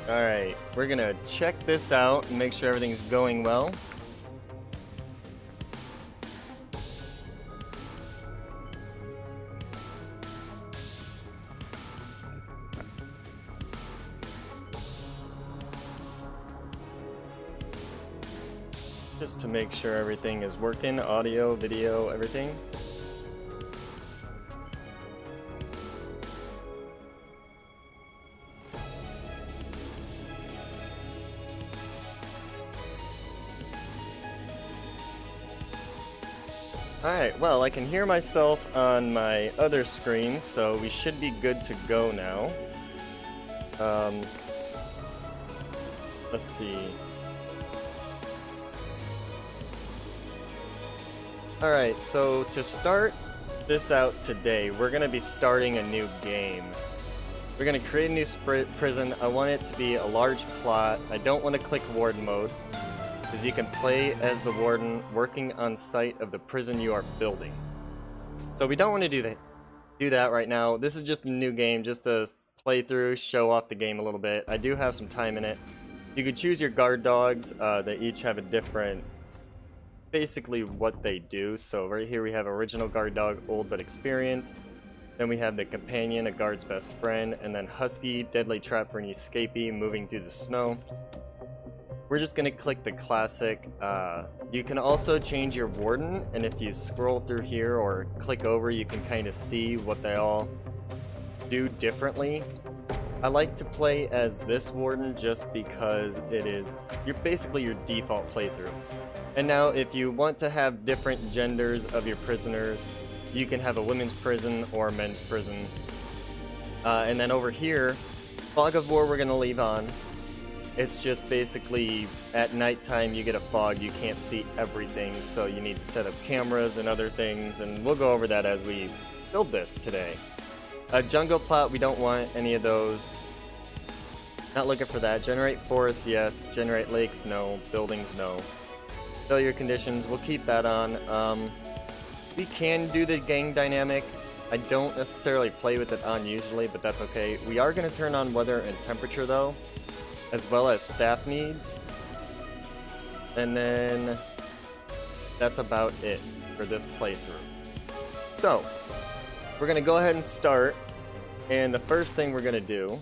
Alright, we're gonna check this out and make sure everything's going well. Just to make sure everything is working, audio, video, everything. Alright, well, I can hear myself on my other screen, so we should be good to go now. Let's see. Alright, so to start this out today, we're going to be starting a new game. We're going to create a new prison. I want it to be a large plot. I don't want to click warden mode, because you can play as the warden working on site of the prison you are building. So we don't want to do that right now. This is just a new game, just to play through, show off the game a little bit. I do have some time in it. You could choose your guard dogs. They each have a different basically what they do. So right here we have original guard dog, old but experienced. Then we have the companion, a guard's best friend, and then husky, deadly trap for an escapee, moving through the snow. We're just gonna click the classic. You can also change your warden, and if you scroll through here or click over, you can kind of see what they all do differently. I like to play as this warden just because it is basically your default playthrough. And now if you want to have different genders of your prisoners, you can have a women's prison or a men's prison. And then over here, Fog of War we're going to leave on. It's just basically at nighttime you get a fog, you can't see everything, so you need to set up cameras and other things, and we'll go over that as we build this today. Jungle plot, we don't want any of those. Not looking for that. Generate forests, yes. Generate lakes, no. Buildings, no. Failure conditions, we'll keep that on. We can do the gang dynamic. I don't necessarily play with it on usually, but that's okay. We are going to turn on weather and temperature though, as well as staff needs. And then that's about it for this playthrough. So, we're going to go ahead and start. And the first thing we're going to do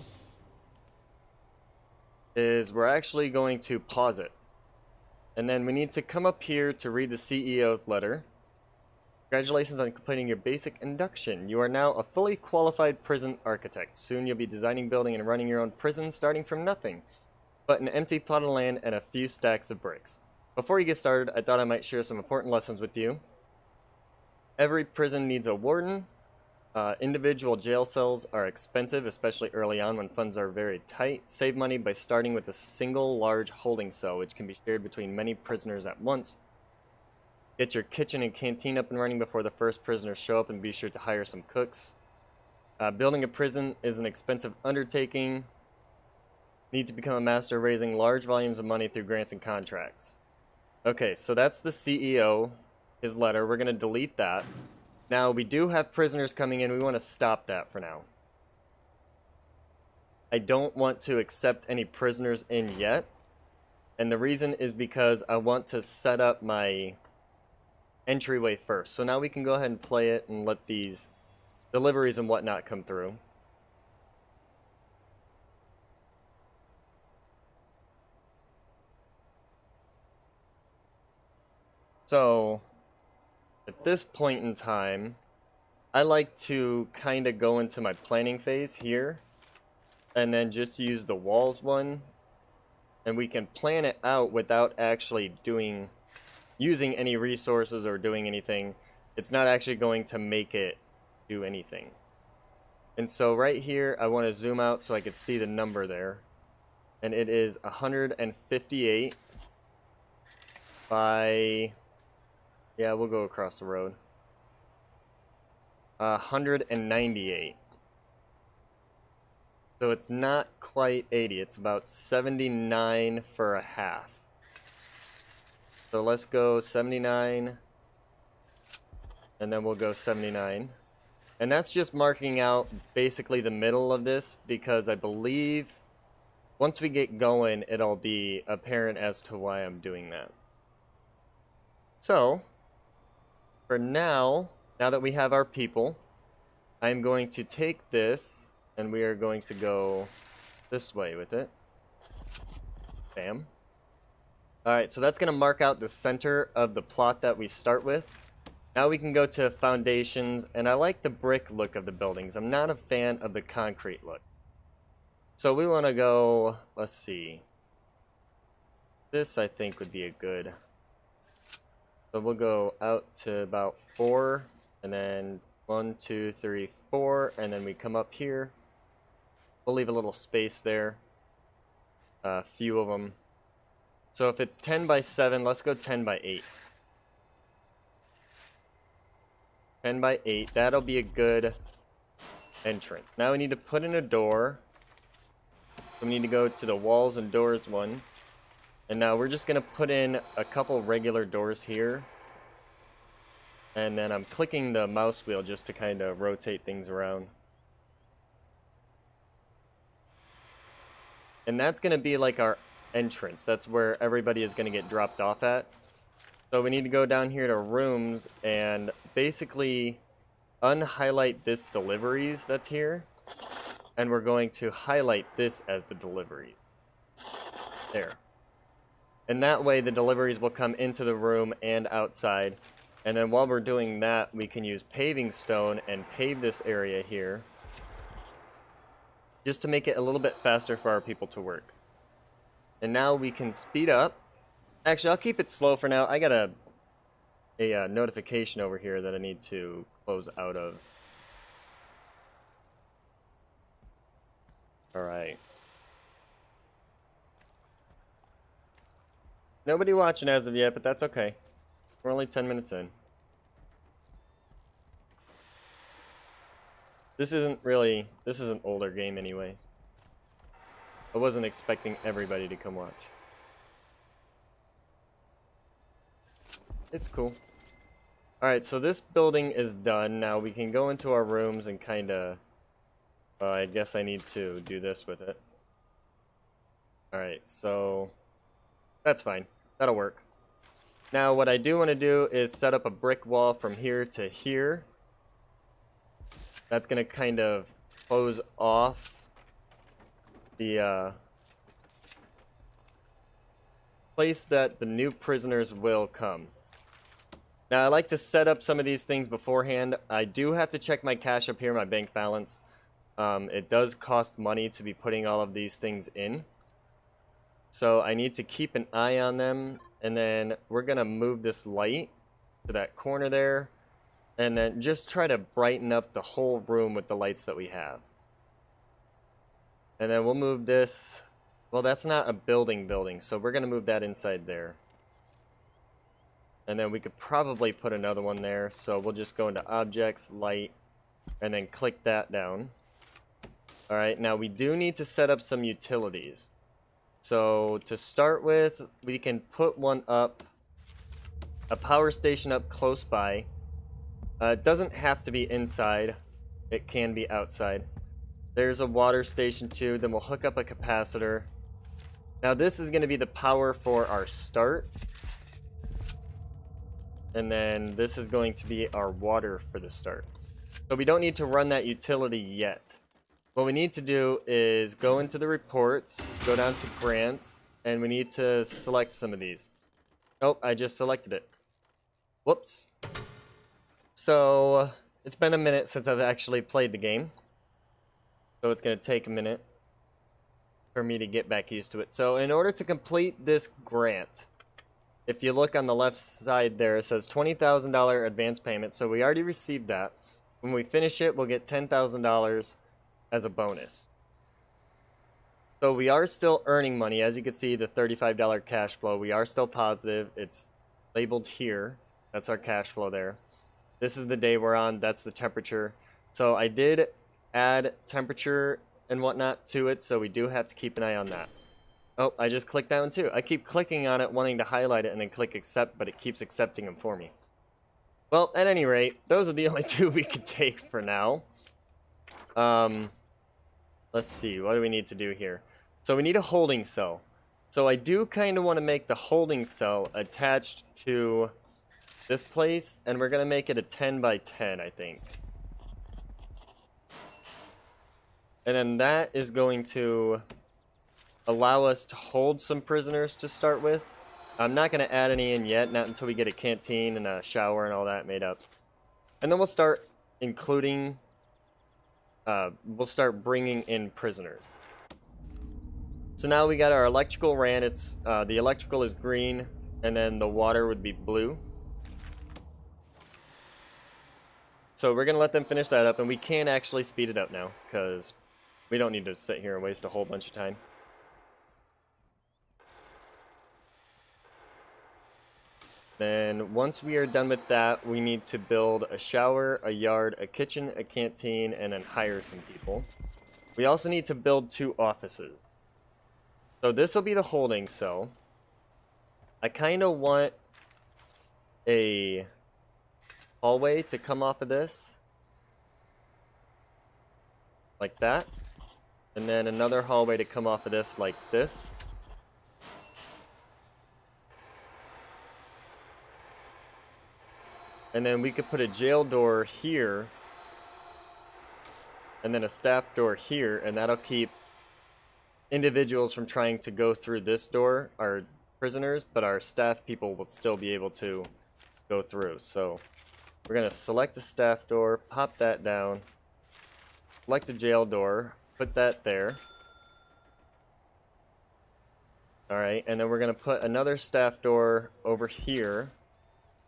is we're actually going to pause it. And then we need to come up here to read the CEO's letter. Congratulations on completing your basic induction. You are now a fully qualified prison architect. Soon you'll be designing, building, and running your own prison starting from nothing but an empty plot of land and a few stacks of bricks. Before you get started, I thought I might share some important lessons with you. Every prison needs a warden. Individual jail cells are expensive, especially early on when funds are very tight. Save money by starting with a single large holding cell, which can be shared between many prisoners at once. Get your kitchen and canteen up and running before the first prisoners show up, and be sure to hire some cooks. Building a prison is an expensive undertaking. Need to become a master of raising large volumes of money through grants and contracts. Okay, so that's the CEO, his letter. We're going to delete that. Now, we do have prisoners coming in. We want to stop that for now. I don't want to accept any prisoners in yet. And the reason is because I want to set up my entryway first. So now we can go ahead and play it and let these deliveries and whatnot come through. So at this point in time, I like to kind of go into my planning phase here and then just use the walls one, and we can plan it out without actually using any resources or doing anything. It's not actually going to make it do anything. And so right here, I want to zoom out so I can see the number there. And it is 158 by... yeah, we'll go across the road. 198. So it's not quite 80. It's about 79 for a half. So let's go 79. And then we'll go 79. And that's just marking out basically the middle of this, because I believe once we get going, it'll be apparent as to why I'm doing that. So, for now that we have our people, I'm going to take this and we are going to go this way with it. Bam. Alright, so that's going to mark out the center of the plot that we start with. Now we can go to foundations, and I like the brick look of the buildings. I'm not a fan of the concrete look. So we want to go, let's see. This I think would be a good. So we'll go out to about 4, and then 1, 2, 3, 4, and then we come up here. We'll leave a little space there. A few of them. So if it's 10 by 7, let's go 10 by 8. 10 by 8, that'll be a good entrance. Now we need to put in a door. We need to go to the walls and doors one. And now we're just going to put in a couple regular doors here. And then I'm clicking the mouse wheel just to kind of rotate things around. And that's going to be like our entrance. That's where everybody is going to get dropped off at. So we need to go down here to rooms and basically unhighlight this deliveries that's here. And we're going to highlight this as the delivery. There. And that way the deliveries will come into the room and outside. And then while we're doing that, we can use paving stone and pave this area here. Just to make it a little bit faster for our people to work. And now we can speed up. Actually, I'll keep it slow for now. I got a notification over here that I need to close out of. Alright. Nobody watching as of yet, but that's okay. We're only 10 minutes in. This is an older game anyways. I wasn't expecting everybody to come watch. It's cool. Alright, so this building is done. Now we can go into our rooms and kinda... I guess I need to do this with it. Alright, so... that's fine. That'll work. Now what I do want to do is set up a brick wall from here to here. That's going to kind of close off the place that the new prisoners will come. Now I like to set up some of these things beforehand. I do have to check my cash up here, my bank balance. It does cost money to be putting all of these things in. So I need to keep an eye on them. And then we're going to move this light to that corner there. And then just try to brighten up the whole room with the lights that we have. And then we'll move this. Well, that's not a building, so we're going to move that inside there. And then we could probably put another one there. So we'll just go into Objects, Light, and then click that down. Alright, now we do need to set up some utilities. So to start with, we can put one up, a power station up close by. It doesn't have to be inside. It can be outside. There's a water station too. Then we'll hook up a capacitor. Now this is going to be the power for our start. And then this is going to be our water for the start. So we don't need to run that utility yet. What we need to do is go into the reports, go down to grants, and we need to select some of these. Oh, I just selected it. Whoops. So it's been a minute since I've actually played the game. So it's going to take a minute for me to get back used to it. So in order to complete this grant, if you look on the left side there, it says $20,000 advance payment. So we already received that. When we finish it, we'll get $10,000 as a bonus. So we are still earning money. As you can see, the $35 cash flow, we are still positive. It's labeled here. That's our cash flow there. This is the day we're on. That's the temperature. So I did add temperature and whatnot to it, so we do have to keep an eye on that. Oh, I just clicked that one too. I keep clicking on it, wanting to highlight it, and then click accept, but it keeps accepting them for me. Well, at any rate, those are the only two we can take for now. Let's see, what do we need to do here? So we need a holding cell. So I do kind of want to make the holding cell attached to this place, and we're going to make it a 10 by 10, I think. And then that is going to allow us to hold some prisoners to start with. I'm not going to add any in yet, not until we get a canteen and a shower and all that made up. And then we'll start including... we'll start bringing in prisoners. So now we got our electrical ran. It's the electrical is green, and then the water would be blue. So we're gonna let them finish that up, and we can actually speed it up now because we don't need to sit here and waste a whole bunch of time. Then once we are done with that, we need to build a shower, a yard, a kitchen, a canteen, and then hire some people. We also need to build 2 offices. So this will be the holding cell. I kind of want a hallway to come off of this. Like that. And then another hallway to come off of this like this. And then we could put a jail door here. And then a staff door here. And that'll keep individuals from trying to go through this door, our prisoners, but our staff people will still be able to go through. So we're going to select a staff door, pop that down, select a jail door, put that there. Alright, and then we're going to put another staff door over here.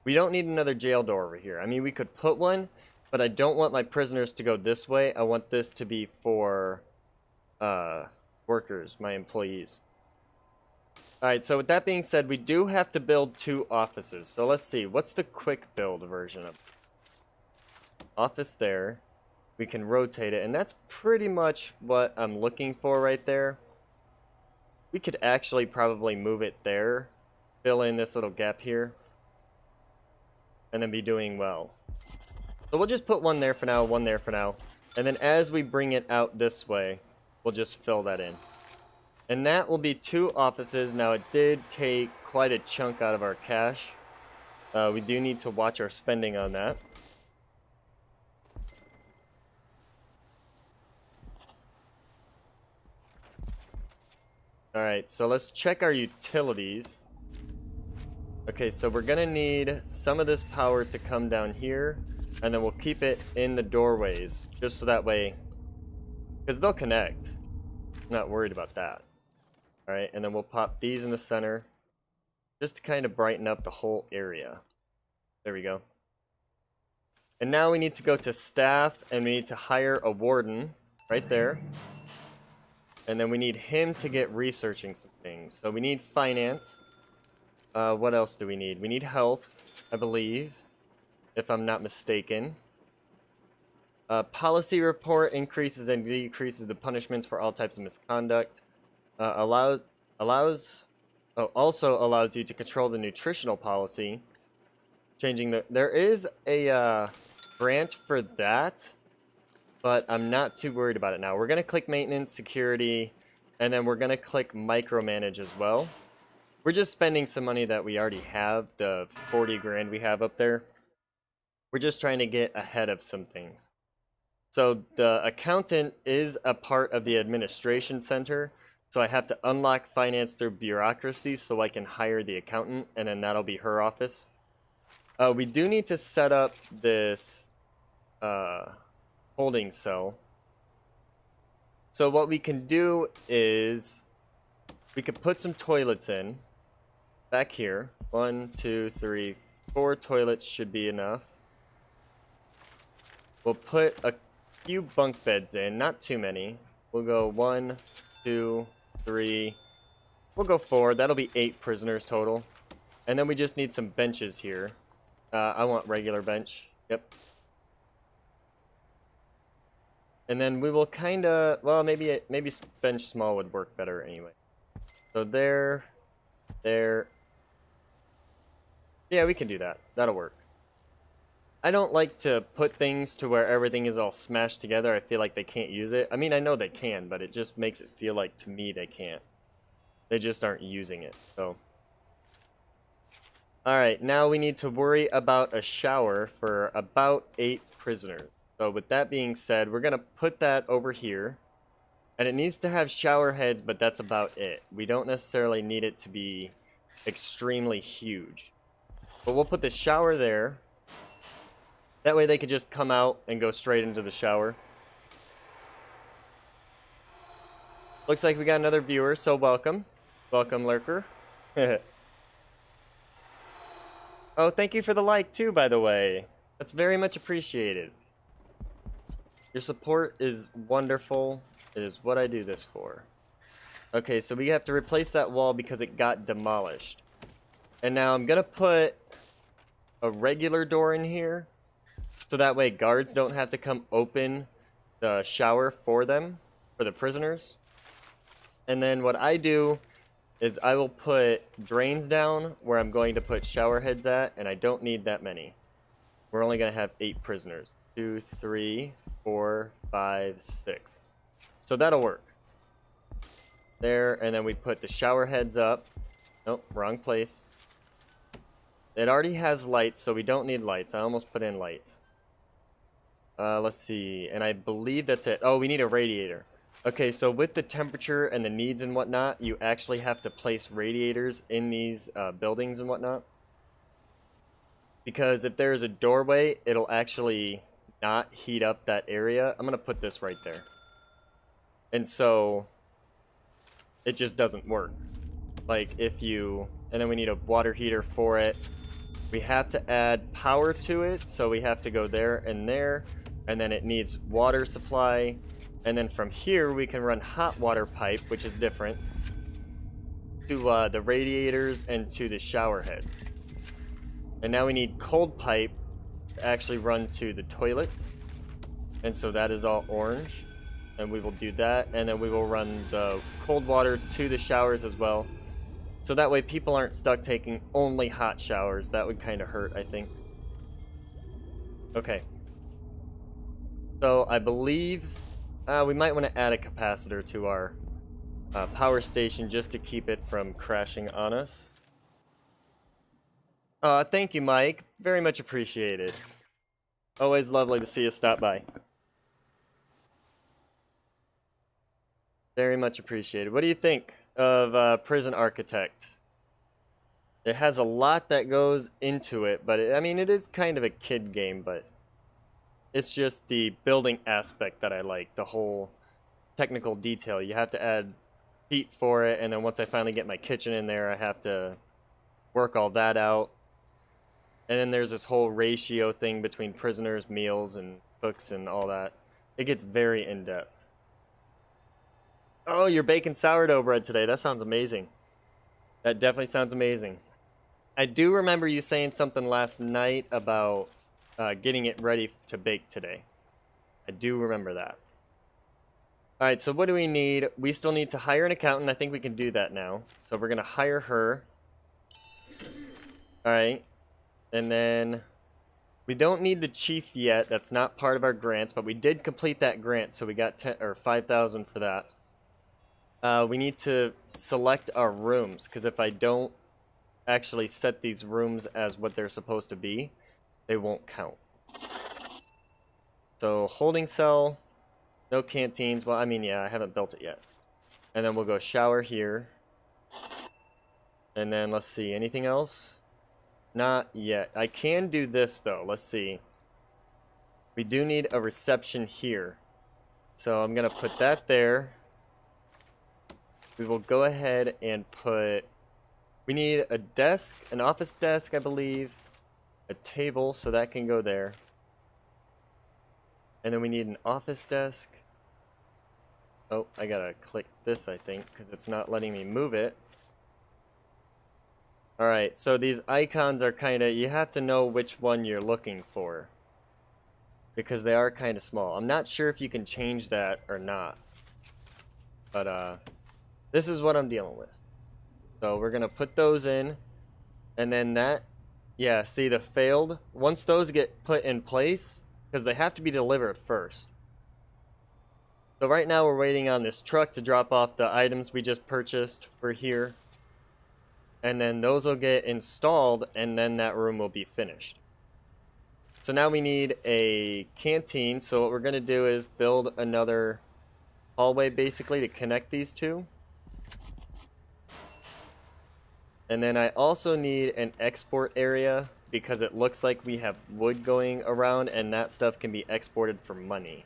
We don't need another jail door over here. I mean, we could put one, but I don't want my prisoners to go this way. I want this to be for workers, my employees. Alright, so with that being said, we do have to build 2 offices. So let's see, what's the quick build version of office there? We can rotate it, and that's pretty much what I'm looking for right there. We could actually probably move it there, fill in this little gap here, and then be doing well. So we'll just put one there for now, one there for now, and then as we bring it out this way, we'll just fill that in. And that will be 2 offices. Now, it did take quite a chunk out of our cash. We do need to watch our spending on that. Alright, so let's check our utilities. Okay, so we're gonna need some of this power to come down here, and then we'll keep it in the doorways, just so that way, because they'll connect. I'm not worried about that. Alright, and then we'll pop these in the center, just to kind of brighten up the whole area. There we go. And now we need to go to staff, and we need to hire a warden, right there. And then we need him to get researching some things. So we need finance. What else do we need? We need health, I believe, if I'm not mistaken. Policy report increases and decreases the punishments for all types of misconduct. Also allows you to control the nutritional policy. There is a grant for that, but I'm not too worried about it now. We're going to click maintenance, security, and then we're going to click micromanage as well. We're just spending some money that we already have, the 40 grand we have up there. We're just trying to get ahead of some things. So the accountant is a part of the administration center. So I have to unlock finance through bureaucracy so I can hire the accountant, and then that'll be her office. We do need to set up this holding cell. So what we can do is we could put some toilets in back here. 1, 2, 3, 4 toilets should be enough. We'll put a few bunk beds in, not too many. We'll go 1, 2, 3. We'll go 4. That'll be 8 prisoners total. And then we just need some benches here. I want regular bench. Yep. And then we will kind of, well, maybe bench small would work better anyway. So there. Yeah, we can do that. That'll work. I don't like to put things to where everything is all smashed together. I feel like they can't use it. I mean, I know they can, but it just makes it feel like, to me, they can't. They just aren't using it, so. Alright, now we need to worry about a shower for about 8 prisoners. So with that being said, we're going to put that over here. And it needs to have shower heads, but that's about it. We don't necessarily need it to be extremely huge. But we'll put the shower there. That way they could just come out and go straight into the shower. Looks like we got another viewer, so welcome. Welcome, Lurker. Oh, thank you for the like too, by the way. That's very much appreciated. Your support is wonderful. It is what I do this for. Okay, so we have to replace that wall because it got demolished. And now I'm gonna put a regular door in here, so that way guards don't have to come open the shower for them, for the prisoners. And then what I do is I will put drains down where I'm going to put shower heads at, and I don't need that many. We're only going to have 8 prisoners. 2, 3, 4, 5, 6. So that'll work. There, and then we put the shower heads up. Nope, wrong place. It already has lights, so we don't need lights. I almost put in lights. Let's see. And I believe that's it. Oh, we need a radiator. Okay, so with the temperature and the needs and whatnot, you actually have to place radiators in these buildings and whatnot. Because if there's a doorway, it'll actually not heat up that area. I'm going to put this right there. And so it just doesn't work. Like if you... And then we need a water heater for it. We have to add power to it, so we have to go there and there. And then it needs water supply. And then from here, we can run hot water pipe, which is different, to the radiators and to the shower heads. And now we need cold pipe to actually run to the toilets. And so that is all orange. And we will do that. And then we will run the cold water to the showers as well. So that way people aren't stuck taking only hot showers. That would kind of hurt, I think. Okay. So I believe we might want to add a capacitor to our power station just to keep it from crashing on us. Thank you, Mike. Very much appreciated. Always lovely to see you stop by. Very much appreciated. What do you think of Prison Architect? It has a lot that goes into it, but I mean, it is kind of a kid game, but it's just the building aspect that I like, the whole technical detail. You have to add heat for it, and then once I finally get my kitchen in there, I have to work all that out. And then there's this whole ratio thing between prisoners, meals, and cooks, and all that. It gets very in-depth. Oh, you're baking sourdough bread today. That sounds amazing. That definitely sounds amazing. I do remember you saying something last night about getting it ready to bake today. I do remember that. Alright, so what do we need? We still need to hire an accountant. I think we can do that now. So we're going to hire her. Alright. And then we don't need the chief yet. That's not part of our grants, but we did complete that grant, so we got 5,000 for that. We need to select our rooms, because if I don't actually set these rooms as what they're supposed to be, they won't count. So holding cell, no canteens. Well, I mean, yeah, I haven't built it yet. And then we'll go shower here. And then let's see, anything else? Not yet. I can do this though. Let's see. We do need a reception here. So I'm going to put that there. We will go ahead and put... We need a desk, an office desk, I believe. A table, so that can go there. And then we need an office desk. Oh, I gotta click this, I think, because it's not letting me move it. Alright, so these icons are kind of... You have to know which one you're looking for, because they are kind of small. I'm not sure if you can change that or not. But, this is what I'm dealing with. So we're gonna put those in. And then that... Yeah, see the failed? Once those get put in place, because they have to be delivered first. So right now we're waiting on this truck to drop off the items we just purchased for here. And then those will get installed, and then that room will be finished. So now we need a canteen. So what we're going to do is build another hallway basically to connect these two. And then I also need an export area, because it looks like we have wood going around, and that stuff can be exported for money.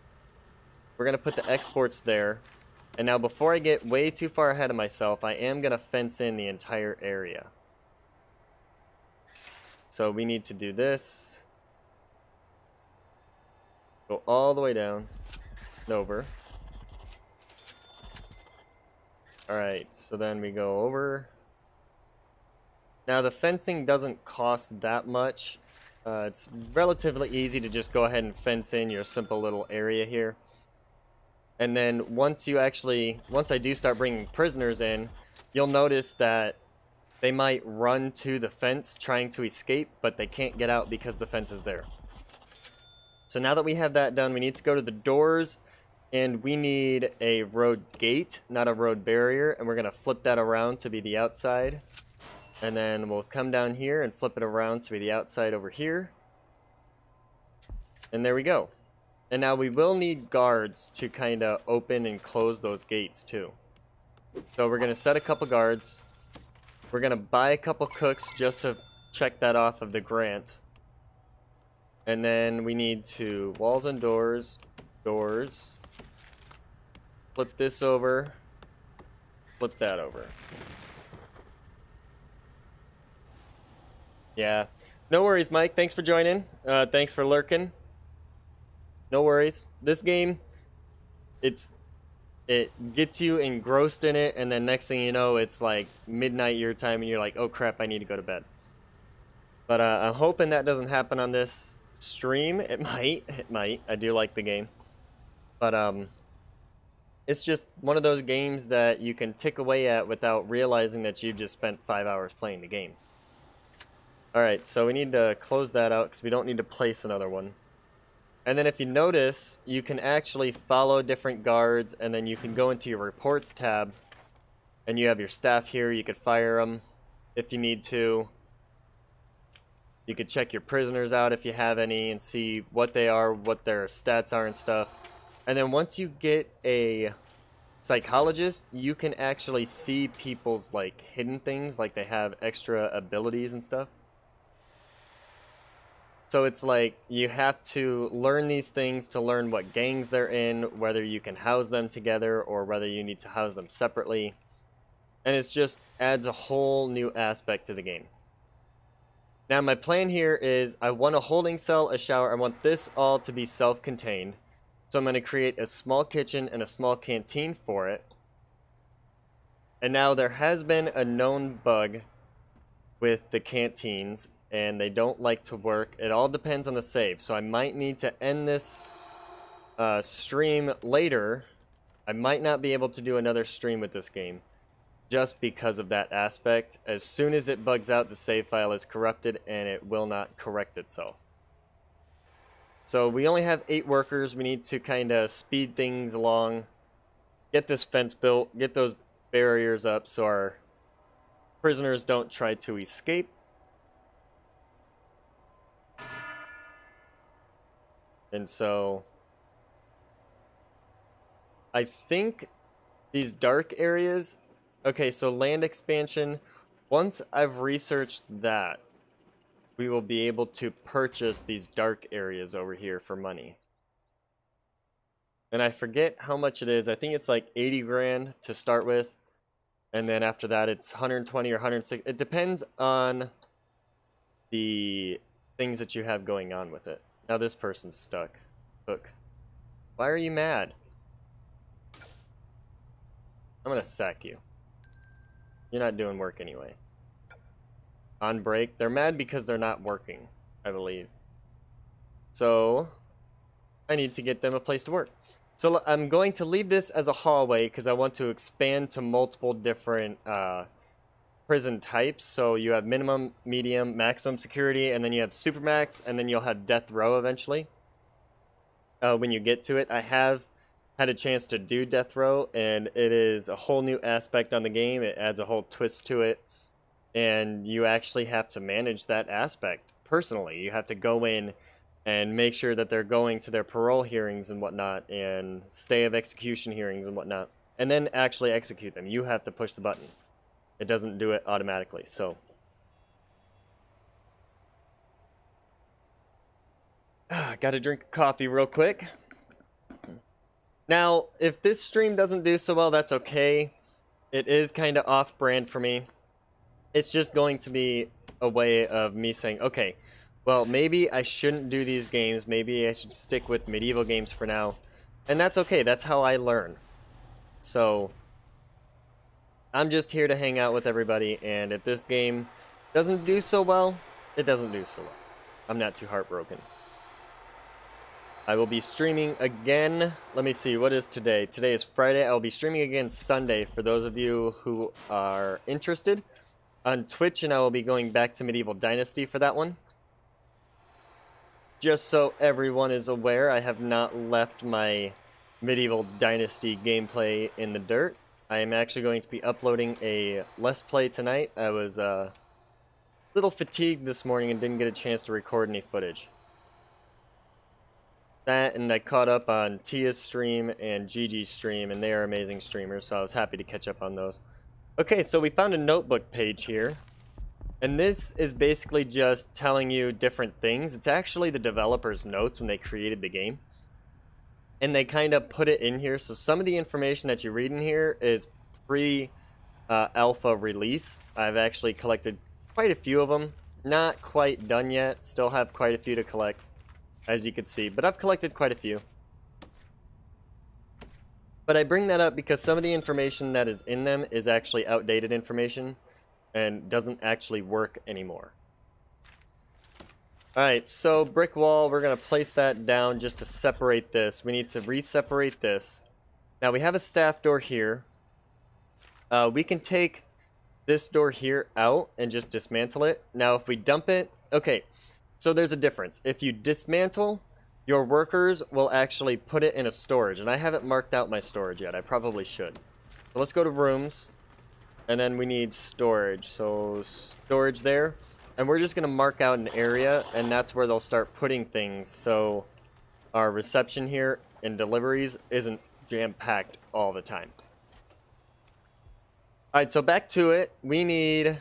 We're going to put the exports there. And now before I get way too far ahead of myself, I am going to fence in the entire area. So we need to do this. Go all the way down and over. Alright, so then we go over. Now the fencing doesn't cost that much. It's relatively easy to just go ahead and fence in your simple little area here. And then once I do start bringing prisoners in, you'll notice that they might run to the fence trying to escape, but they can't get out because the fence is there. So now that we have that done, we need to go to the doors, and we need a road gate, not a road barrier, and we're going to flip that around to be the outside. And then we'll come down here and flip it around to be the outside over here. And there we go. And now we will need guards to kind of open and close those gates too. So we're going to set a couple guards. We're going to buy a couple cooks just to check that off of the grant. And then we need to walls and doors. Doors. Flip this over. Flip that over. Yeah. No worries, Mike. Thanks for joining. Thanks for lurking. No worries. This game, it gets you engrossed in it, and then next thing you know, it's like midnight your time, and you're like, oh crap, I need to go to bed. But I'm hoping that doesn't happen on this stream. It might. It might. I do like the game. But it's just one of those games that you can tick away at without realizing that you just spent 5 hours playing the game. Alright, so we need to close that out because we don't need to place another one. And then if you notice, you can actually follow different guards, and then you can go into your reports tab, and you have your staff here. You could fire them if you need to. You could check your prisoners out if you have any and see what they are, what their stats are and stuff. And then once you get a psychologist, you can actually see people's like hidden things, like they have extra abilities and stuff. So it's like you have to learn these things to learn what gangs they're in, whether you can house them together or whether you need to house them separately. And it just adds a whole new aspect to the game. Now my plan here is I want a holding cell, a shower. I want this all to be self-contained. So I'm going to create a small kitchen and a small canteen for it. And now there has been a known bug with the canteens, and they don't like to work. It all depends on the save, so I might need to end this stream later. I might not be able to do another stream with this game just because of that aspect. As soon as it bugs out, the save file is corrupted and it will not correct itself. So we only have 8 workers. We need to kind of speed things along, get this fence built, get those barriers up so our prisoners don't try to escape. And so I think these dark areas, okay, so land expansion, once I've researched that, we will be able to purchase these dark areas over here for money. And I forget how much it is. I think it's like 80 grand to start with. And then after that, it's 120 or 160. It depends on the things that you have going on with it. Now this person's stuck. Look. Why are you mad? I'm gonna sack you. You're not doing work anyway. On break. They're mad because they're not working, I believe. So I need to get them a place to work. So I'm going to leave this as a hallway because I want to expand to multiple different prison types. So you have minimum, medium, maximum security, and then you have supermax, and then you'll have death row eventually. When you get to it, I have had a chance to do death row, and it is a whole new aspect on the game. It adds a whole twist to it, and you actually have to manage that aspect personally. You have to go in and make sure that they're going to their parole hearings and whatnot, and stay of execution hearings and whatnot, and then actually execute them. You have to push the button. It doesn't do it automatically, so. Got to drink coffee real quick. Now, if this stream doesn't do so well, that's okay. It is kind of off-brand for me. It's just going to be a way of me saying, okay, well, maybe I shouldn't do these games. Maybe I should stick with medieval games for now. And that's okay. That's how I learn. So I'm just here to hang out with everybody, and if this game doesn't do so well, it doesn't do so well. I'm not too heartbroken. I will be streaming again. Let me see, what is today? Today is Friday. I'll be streaming again Sunday for those of you who are interested on Twitch, and I will be going back to Medieval Dynasty for that one. Just so everyone is aware, I have not left my Medieval Dynasty gameplay in the dirt. I am actually going to be uploading a Let's Play tonight. I was little fatigued this morning and didn't get a chance to record any footage. That, and I caught up on Tia's stream and Gigi's stream, and they are amazing streamers, so I was happy to catch up on those. Okay, so we found a notebook page here, and this is basically just telling you different things. It's actually the developer's notes when they created the game, and they kind of put it in here. So some of the information that you read in here is pre-alpha release. I've actually collected quite a few of them. Not quite done yet. Still have quite a few to collect, as you can see. But I've collected quite a few. But I bring that up because some of the information that is in them is actually outdated information and doesn't actually work anymore. Alright, so brick wall, we're going to place that down just to separate this. We need to re-separate this. Now we have a staff door here. We can take this door here out and just dismantle it. Now if we dump it, okay, so there's a difference. If you dismantle, your workers will actually put it in a storage, and I haven't marked out my storage yet. I probably should. So let's go to rooms, and then we need storage. So storage there, and we're just gonna mark out an area, and that's where they'll start putting things, so our reception here and deliveries isn't jam-packed all the time. Alright, so back to it. We need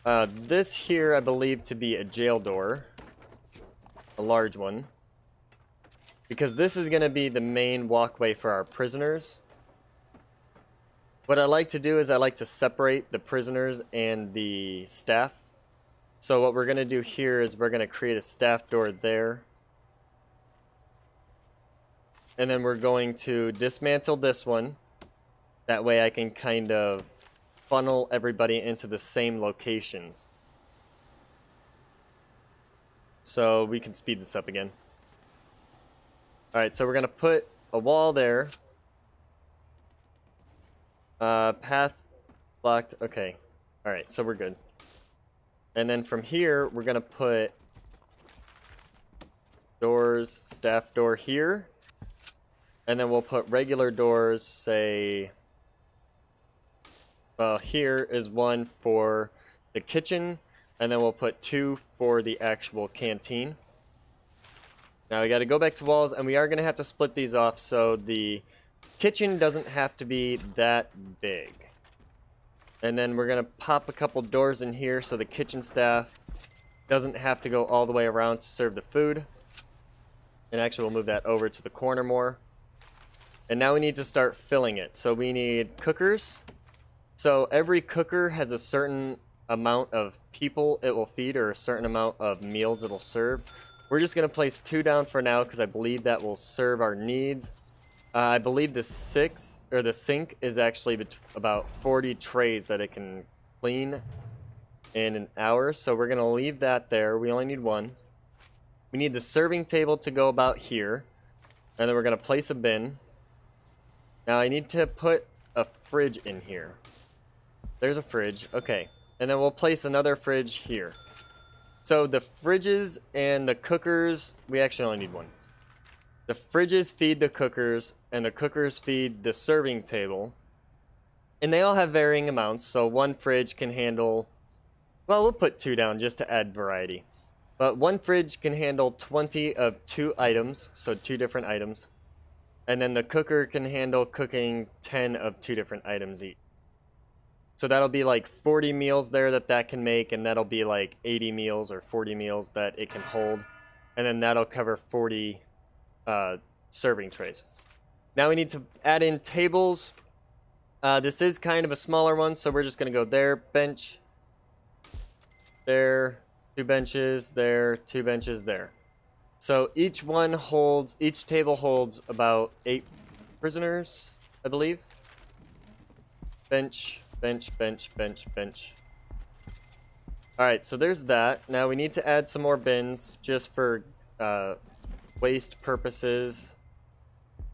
this here, I believe, to be a jail door. A large one. Because this is going to be the main walkway for our prisoners. What I like to do is I like to separate the prisoners and the staff. So what we're going to do here is we're going to create a staff door there. And then we're going to dismantle this one. That way I can kind of funnel everybody into the same locations. So we can speed this up again. Alright, so we're going to put a wall there. Path blocked. Okay. Alright, so we're good. And then from here, we're going to put doors, staff door here. And then we'll put regular doors, say... Well, here is one for the kitchen, and then we'll put 2 for the actual canteen. Now we got to go back to walls, and we are going to have to split these off so the kitchen doesn't have to be that big. And then we're going to pop a couple doors in here so the kitchen staff doesn't have to go all the way around to serve the food. And actually we'll move that over to the corner more. And now we need to start filling it. So we need cookers. So every cooker has a certain amount of people it will feed, or a certain amount of meals it'll serve. We're just going to place 2 down for now because I believe that will serve our needs. I believe the sink is actually about 40 trays that it can clean in an hour. So we're going to leave that there. We only need 1. We need the serving table to go about here. And then we're going to place a bin. Now I need to put a fridge in here. There's a fridge. Okay. And then we'll place another fridge here. So the fridges and the cookers, we actually only need 1. The fridges feed the cookers, and the cookers feed the serving table. And they all have varying amounts, so one fridge can handle... Well, we'll put 2 down just to add variety. But one fridge can handle 20 of 2 items, so 2 different items. And then the cooker can handle cooking 10 of 2 different items each. So that'll be like 40 meals there that can make, and that'll be like 80 meals or 40 meals that it can hold. And then that'll cover 40 serving trays. Now we need to add in tables. This is kind of a smaller one, so we're just going to go there, bench, there, 2 benches, there, 2 benches, there. So each table holds about 8 prisoners, I believe. Bench, bench, bench, bench, bench. Alright, so there's that. Now we need to add some more bins just for waste purposes.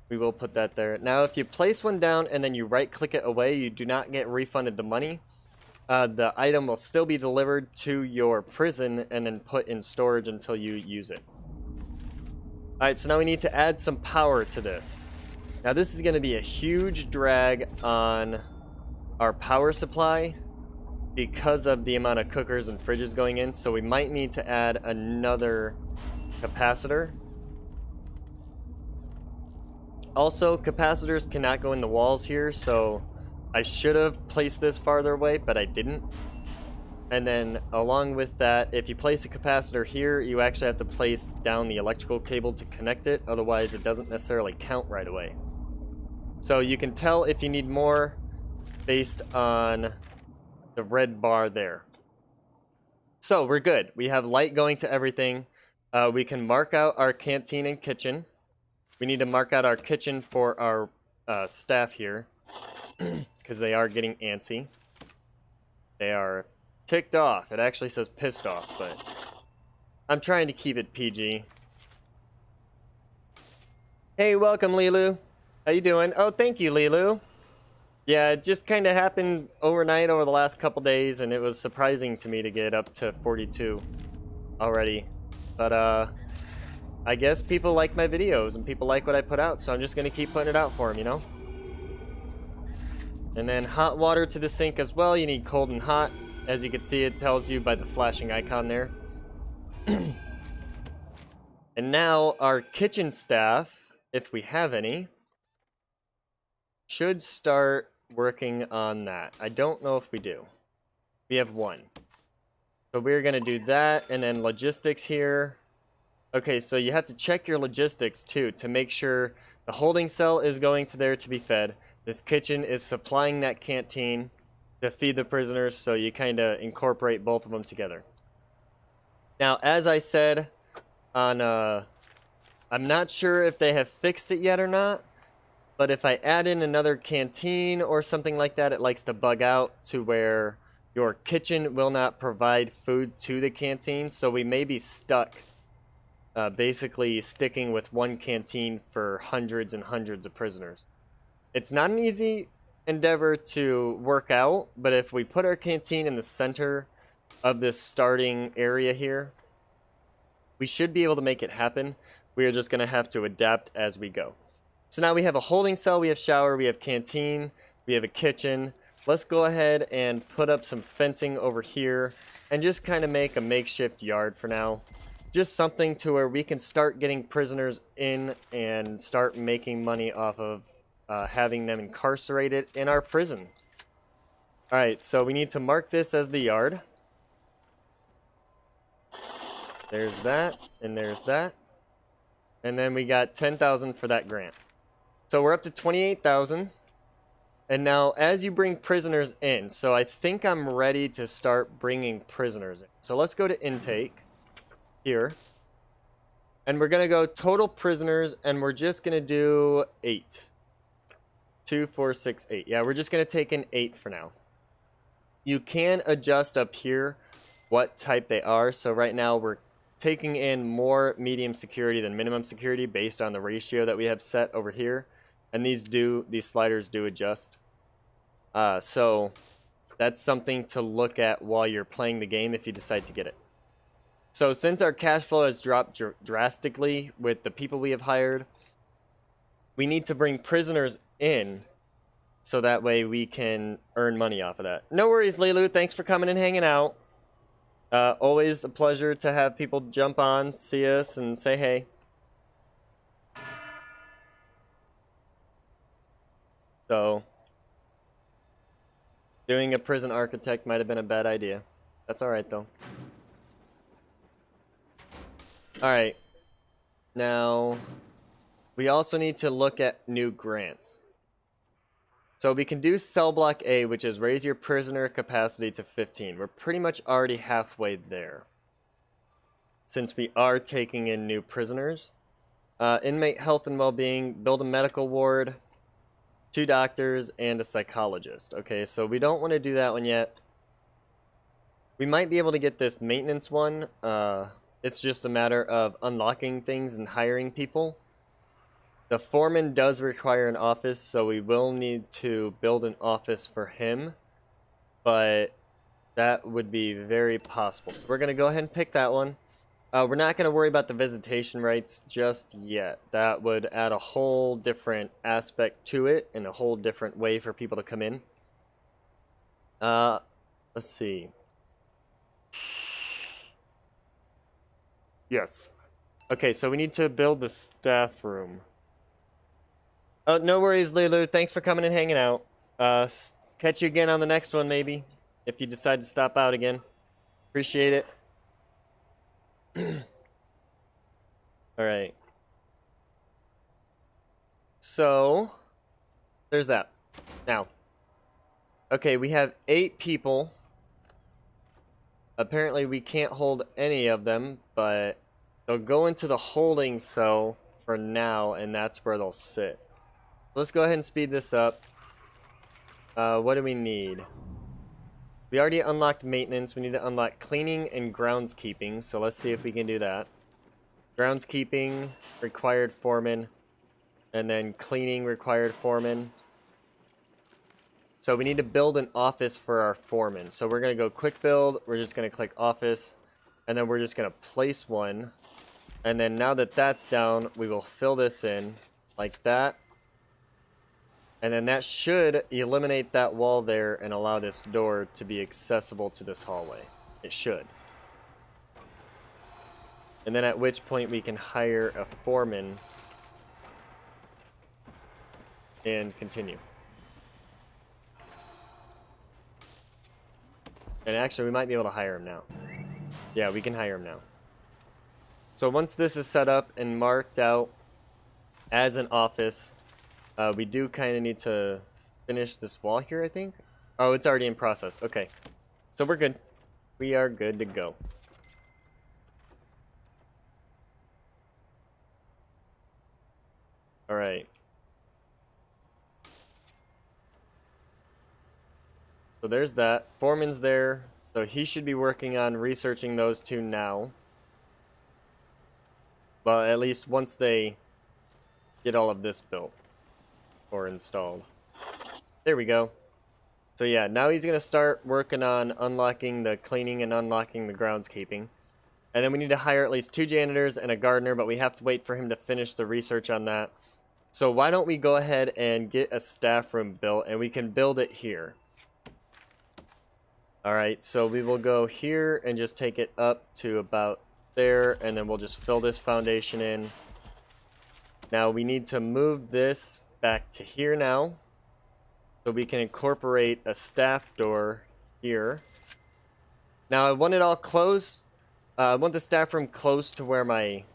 We will put that there. Now if you place one down and then you right click it away, you do not get refunded the money. The item will still be delivered to your prison and then put in storage until you use it. Alright, so now we need to add some power to this. Now this is going to be a huge drag on our power supply. because of the amount of cookers and fridges going in, so we might need to add another capacitor. Also, capacitors cannot go in the walls here, so I should have placed this farther away, but I didn't. And then along with that, if you place a capacitor here, you actually have to place down the electrical cable to connect it, otherwise it doesn't necessarily count right away. So you can tell if you need more based on the red bar there. So we're good. We have light going to everything. We can mark out our canteen and kitchen. We need to mark out our kitchen for our staff here because they are getting antsy. They are ticked off. It actually says pissed off, but I'm trying to keep it PG. Hey, welcome, Lilu. How you doing? Oh, thank you, Lilu. Yeah, it just kind of happened overnight over the last couple days, and it was surprising to me to get up to 42 already. But, I guess people like my videos, and people like what I put out, so I'm just going to keep putting it out for them, you know? And then hot water to the sink as well. You need cold and hot. As you can see, it tells you by the flashing icon there. And now our kitchen staff, if we have any, should start working on that. I don't know if we do. We have one. So we're going to do that, and then logistics here. Okay, so you have to check your logistics too to make sure the holding cell is going to there to be fed. This kitchen is supplying that canteen to feed the prisoners, so you kind of incorporate both of them together. Now, as I said on, I'm not sure if they have fixed it yet or not, but if I add in another canteen or something like that, it likes to bug out to where your kitchen will not provide food to the canteen, so we may be stuck basically sticking with one canteen for hundreds and hundreds of prisoners. It's not an easy endeavor to work out, but if we put our canteen in the center of this starting area here, we should be able to make it happen. We are just going to have to adapt as we go. So now we have a holding cell, we have shower, we have canteen, we have a kitchen. Let's go ahead and put up some fencing over here and just kind of make a makeshift yard for now. Just something to where we can start getting prisoners in and start making money off of having them incarcerated in our prison. Alright, so we need to mark this as the yard. There's that, and there's that. And then we got 10,000 for that grant. So we're up to 28,000. And now as you bring prisoners in, so I think I'm ready to start bringing prisoners in. So let's go to intake here. And we're going to go total prisoners, and we're just going to do 8. 2, 4, 6, 8. Yeah, we're just going to take in 8 for now. You can adjust up here what type they are. So right now we're taking in more medium security than minimum security based on the ratio that we have set over here. And these sliders do adjust. So that's something to look at while you're playing the game if you decide to get it. So since our cash flow has dropped drastically with the people we have hired, we need to bring prisoners in so that way we can earn money off of that. No worries, Lilu. Thanks for coming and hanging out. Always a pleasure to have people jump on, see us, and say hey. So, doing a prison architect might have been a bad idea. That's alright, though. Alright. Now, we also need to look at new grants. So we can do cell block A, which is raise your prisoner capacity to 15. We're pretty much already halfway there, since we are taking in new prisoners. Inmate health and well-being, build a medical ward, 2 doctors, and a psychologist. Okay, so we don't want to do that one yet. We might be able to get this maintenance one. It's just a matter of unlocking things and hiring people. The foreman does require an office, so we will need to build an office for him. But that would be very possible. So we're going to go ahead and pick that one. We're not going to worry about the visitation rights just yet. That would add a whole different aspect to it and a whole different way for people to come in. Let's see. Yes. Okay, so we need to build the staff room. Oh, no worries, Lulu. Thanks for coming and hanging out. Catch you again on the next one, maybe, if you decide to stop out again. Appreciate it. All right. So, there's that. Now, okay, we have 8 people. Apparently, we can't hold any of them, but they'll go into the holding cell for now, and that's where they'll sit. Let's go ahead and speed this up. What do we need? We already unlocked maintenance. We need to unlock cleaning and groundskeeping, so let's see if we can do that. Groundskeeping, required foreman, and then cleaning, required foreman. So we need to build an office for our foreman. So we're going to go quick build. We're just going to click office, and then we're just going to place one. And then now that that's down, we will fill this in like that. And then that should eliminate that wall there and allow this door to be accessible to this hallway. It should. And then at which point we can hire a foreman and continue. And actually, we might be able to hire him now. Yeah, we can hire him now. So once this is set up and marked out as an office, we do kind of need to finish this wall here, I think. Oh, it's already in process. Okay. So we're good. We are good to go. All right. So there's that. Foreman's there. So he should be working on researching those 2 now. Well, at least once they get all of this built or installed. There we go. So yeah, now he's going to start working on unlocking the cleaning and unlocking the groundskeeping. And then we need to hire at least 2 janitors and a gardener, but we have to wait for him to finish the research on that. So why don't we go ahead and get a staff room built, and we can build it here. Alright, so we will go here and just take it up to about there, and then we'll just fill this foundation in. Now we need to move this back to here now, so we can incorporate a staff door here. Now I want it all close. I want the staff room close to where my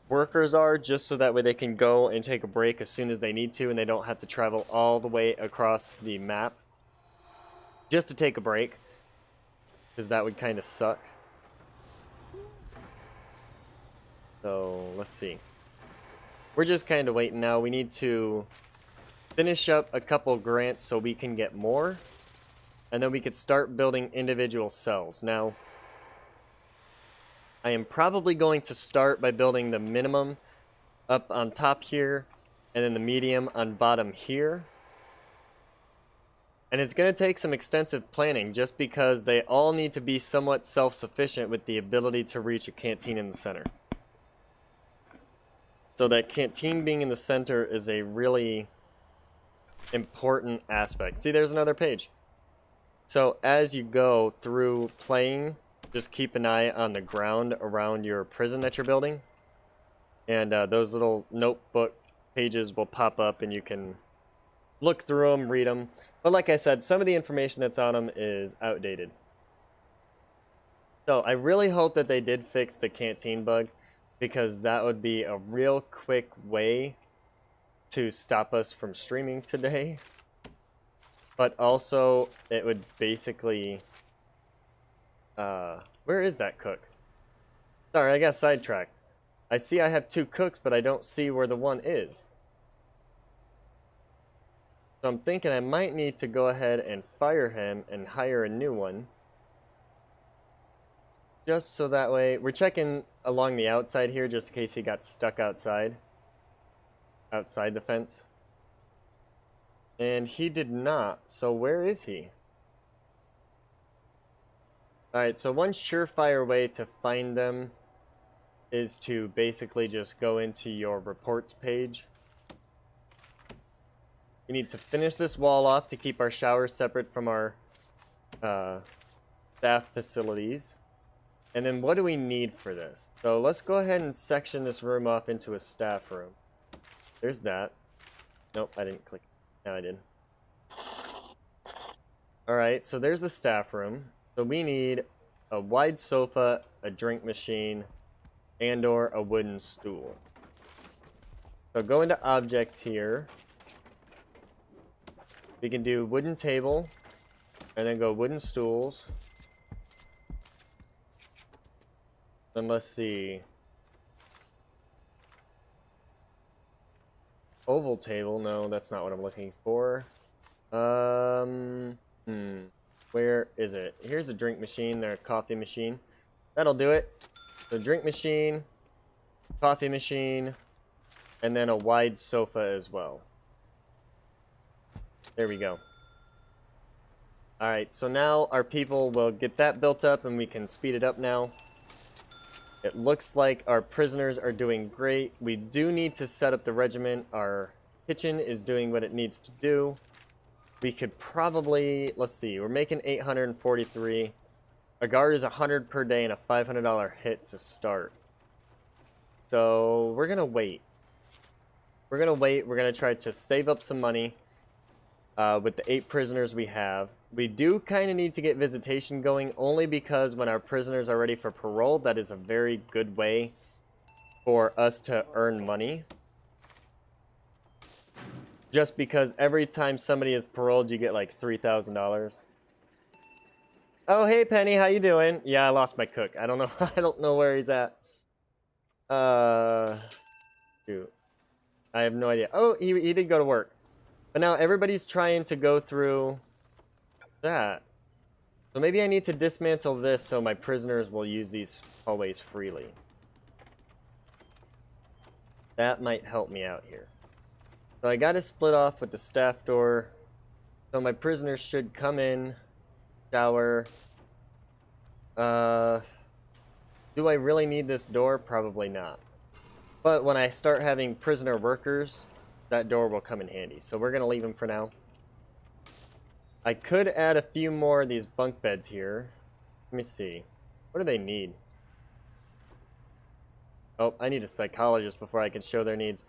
workers are, just so that way they can go and take a break as soon as they need to, and they don't have to travel all the way across the map just to take a break, because that would kind of suck. So let's see. We're just kind of waiting now. We need to finish up a couple grants so we can get more, and then we could start building individual cells. Now, I am probably going to start by building the minimum up on top here, and then the medium on bottom here. And it's going to take some extensive planning, just because they all need to be somewhat self-sufficient with the ability to reach a canteen in the center. So that canteen being in the center is a really important aspect. See, there's another page. So as you go through playing, just keep an eye on the ground around your prison that you're building. And those little notebook pages will pop up, and you can look through them, read them. But like I said, some of the information that's on them is outdated. So I really hope that they did fix the canteen bug, because that would be a real quick way to stop us from streaming today. But also, it would basically... where is that cook? Sorry, I got sidetracked. I see I have 2 cooks, but I don't see where the one is. So I'm thinking I might need to go ahead and fire him and hire a new one. Just so that way... We're checking along the outside here, just in case he got stuck outside. Outside the fence. And he did not. So where is he? Alright, so one surefire way to find them is to basically just go into your reports page. You need to finish this wall off to keep our showers separate from our staff facilities. And then what do we need for this? So let's go ahead and section this room off into a staff room. There's that. Nope, I didn't click. No, I did. Alright, so there's the staff room. So we need a wide sofa, a drink machine, and or a wooden stool. So go into objects here. We can do wooden table, and then go wooden stools. Then let's see. Oval table, no, that's not what I'm looking for. Where is it? Here's a drink machine, there, a coffee machine. That'll do it. So drink machine, coffee machine, and then a wide sofa as well. There we go. Alright, so now our people will get that built up and we can speed it up now. It looks like our prisoners are doing great. We do need to set up the regiment. Our kitchen is doing what it needs to do. We could probably, let's see, we're making 843. A guard is 100 per day and a $500 hit to start. So we're going to wait. We're going to wait. We're going to try to save up some money with the 8 prisoners we have. We do kind of need to get visitation going only because when our prisoners are ready for parole, that is a very good way for us to earn money. Just because every time somebody is paroled, you get like $3,000. Oh, hey Penny, how you doing? Yeah, I lost my cook. I don't know. I don't know where he's at. Shoot. I have no idea. Oh, he did go to work. But now everybody's trying to go through that. So maybe I need to dismantle this so my prisoners will use these hallways freely. That might help me out here. So I got to split off with the staff door. So my prisoners should come in, shower. Do I really need this door? Probably not. But when I start having prisoner workers, that door will come in handy. So we're going to leave them for now. I could add a few more of these bunk beds here. Let me see. What do they need? Oh, I need a psychologist before I can show their needs.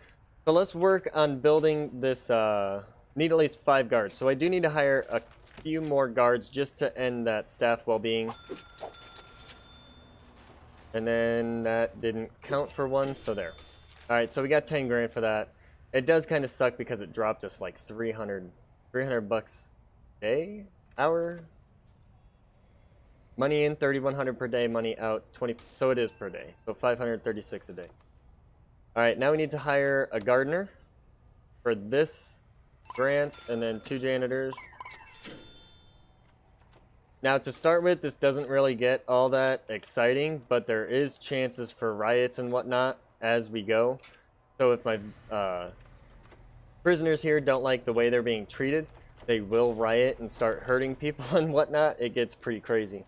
So let's work on building this, need at least 5 guards. So I do need to hire a few more guards just to end that staff well-being. And then that didn't count for one, so there. Alright, so we got 10 grand for that. It does kind of suck because it dropped us like 300 bucks a day? Hour? Money in, 3,100 per day. Money out, 20. So it is per day. So 536 a day. Alright, now we need to hire a gardener for this grant, and then 2 janitors. Now, to start with, this doesn't really get all that exciting, but there is chances for riots and whatnot as we go. So if my prisoners here don't like the way they're being treated, they will riot and start hurting people and whatnot. It gets pretty crazy.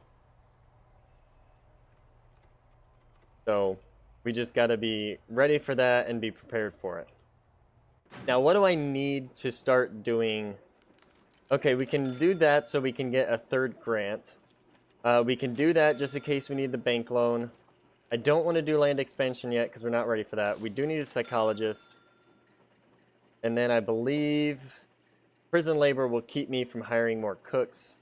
So we just got to be ready for that and be prepared for it. Now, what do I need to start doing? Okay, we can do that so we can get a 3rd grant. We can do that just in case we need the bank loan. I don't want to do land expansion yet because we're not ready for that. We do need a psychologist. And then I believe prison labor will keep me from hiring more cooks.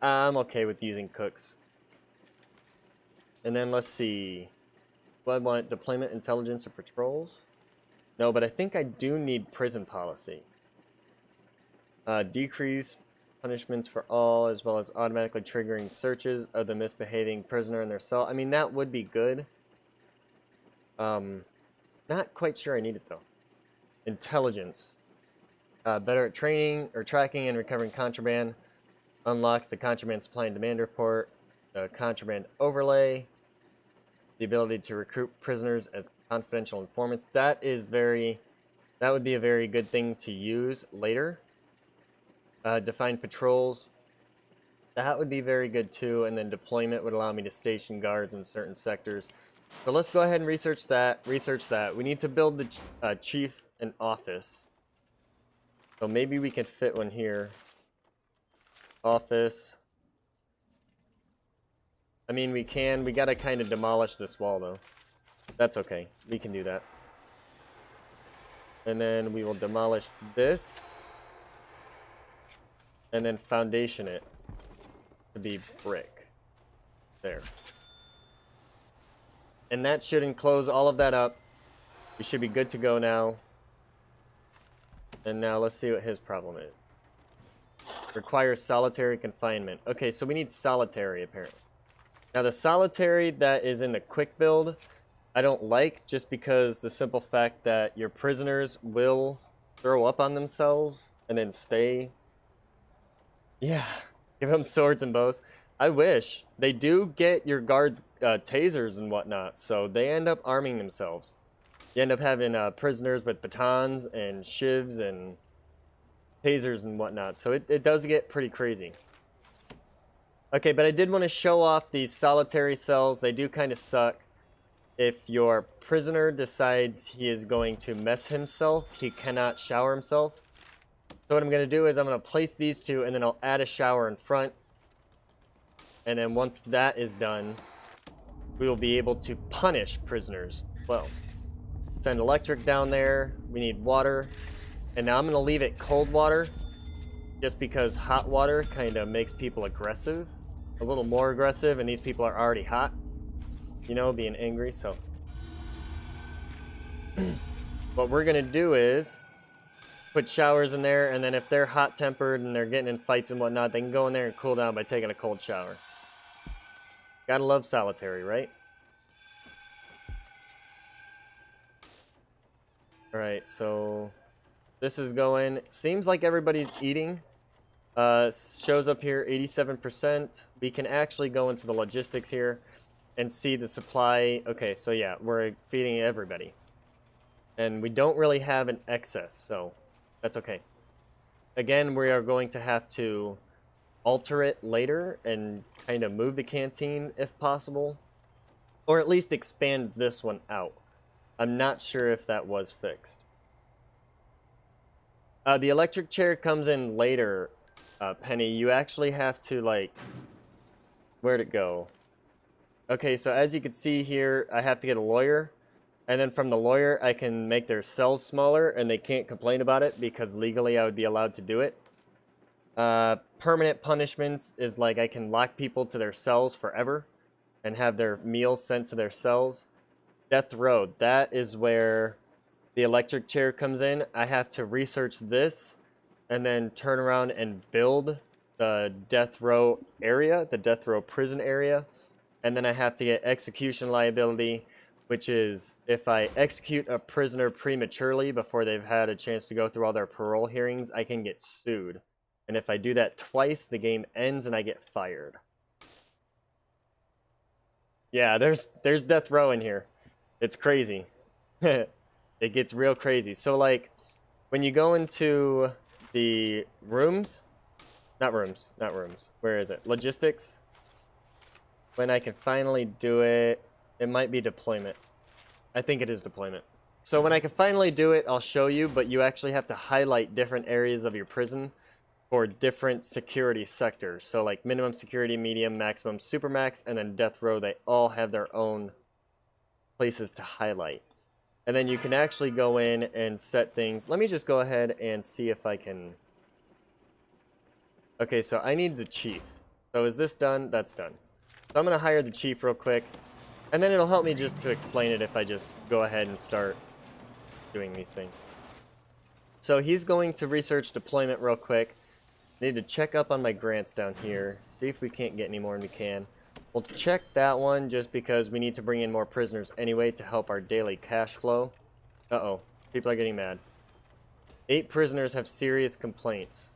I'm okay with using cooks. And then let's see. Do I want deployment, intelligence, or patrols? No, but I think I do need prison policy. Decrease punishments for all, as well as automatically triggering searches of the misbehaving prisoner in their cell. I mean, that would be good. Not quite sure I need it, though. Intelligence. Better at training or tracking and recovering contraband. Unlocks the contraband supply and demand report. The contraband overlay. The ability to recruit prisoners as confidential informants. That would be a very good thing to use later. Define patrols. That would be very good too. And then deployment would allow me to station guards in certain sectors. So let's go ahead and research that. We need to build the chief an office. So maybe we can fit one here. Office. I mean, we can. We gotta kind of demolish this wall, though. That's okay. We can do that. And then we will demolish this. And then foundation it to be brick. There. And that should enclose all of that up. We should be good to go now. And now let's see what his problem is. Requires solitary confinement. Okay, so we need solitary, apparently. Now, the solitary that is in the quick build, I don't like, just because the simple fact that your prisoners will throw up on themselves and then stay. Yeah, give them swords and bows. I wish. They do get your guards tasers and whatnot, so they end up arming themselves. You end up having prisoners with batons and shivs and tasers and whatnot, so it does get pretty crazy. Okay, but I did want to show off these solitary cells. They do kind of suck. If your prisoner decides he is going to mess himself, he cannot shower himself. So what I'm going to do is I'm going to place these two, and then I'll add a shower in front. And then once that is done, we will be able to punish prisoners. Well, send electric down there. We need water. And now I'm going to leave it cold water, just because hot water kind of makes people aggressive. A little more aggressive, and these people are already hot. You know, being angry, so. What we're going to do is put showers in there, and then if they're hot-tempered and they're getting in fights and whatnot, they can go in there and cool down by taking a cold shower. Gotta love solitary, right? Alright, so this is going. Seems like everybody's eating. Shows up here 87%. We can actually go into the logistics here and see the supply. Okay, so yeah, we're feeding everybody. And we don't really have an excess, so that's okay. Again, we are going to have to alter it later and kind of move the canteen if possible. Or at least expand this one out. I'm not sure if that was fixed. The electric chair comes in later, Penny. You actually have to, like... Where'd it go? Okay, so as you can see here, I have to get a lawyer. And then from the lawyer, I can make their cells smaller, and they can't complain about it because legally I would be allowed to do it. Permanent punishments is like I can lock people to their cells forever and have their meals sent to their cells. Death row, that is where the electric chair comes in. I have to research this and then turn around and build the death row area, the death row prison area. And then I have to get execution liability, which is if I execute a prisoner prematurely before they've had a chance to go through all their parole hearings, I can get sued. And if I do that twice, the game ends and I get fired. Yeah, there's death row in here. It's crazy. It gets real crazy. So, like, when you go into the rooms, not rooms. Where is it? Logistics. When I can finally do it, it might be deployment. I think it is deployment. So when I can finally do it, I'll show you, but you actually have to highlight different areas of your prison for different security sectors. So like minimum security, medium, maximum, supermax, and then death row, they all have their own places to highlight. And then you can actually go in and set things. Let me just go ahead and see if I can. Okay, so I need the chief. So is this done? That's done. So I'm going to hire the chief real quick. And then it'll help me just to explain it if I just go ahead and start doing these things. So he's going to research deployment real quick. Need to check up on my grants down here. See if we can't get any more than we can. We'll check that one just because we need to bring in more prisoners anyway to help our daily cash flow. Uh-oh. People are getting mad. 8 prisoners have serious complaints.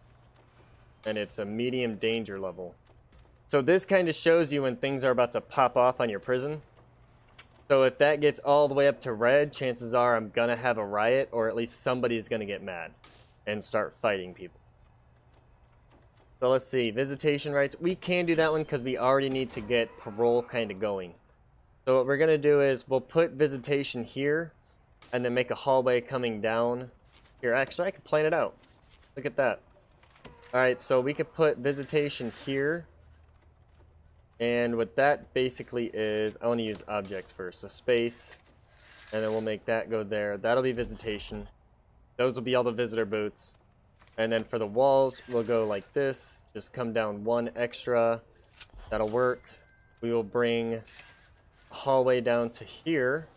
And it's a medium danger level. So this kind of shows you when things are about to pop off on your prison. So if that gets all the way up to red, chances are I'm going to have a riot, or at least somebody's going to get mad and start fighting people. So let's see, visitation rights. We can do that one because we already need to get parole kind of going. So what we're going to do is we'll put visitation here and then make a hallway coming down. Here, actually, I can plan it out. Look at that. Alright, so we could put visitation here. And what that basically is, I want to use objects first. So space, and then we'll make that go there. That'll be visitation. Those will be all the visitor booths. And then for the walls, we'll go like this. Just come down one extra. That'll work. We will bring a hallway down to here.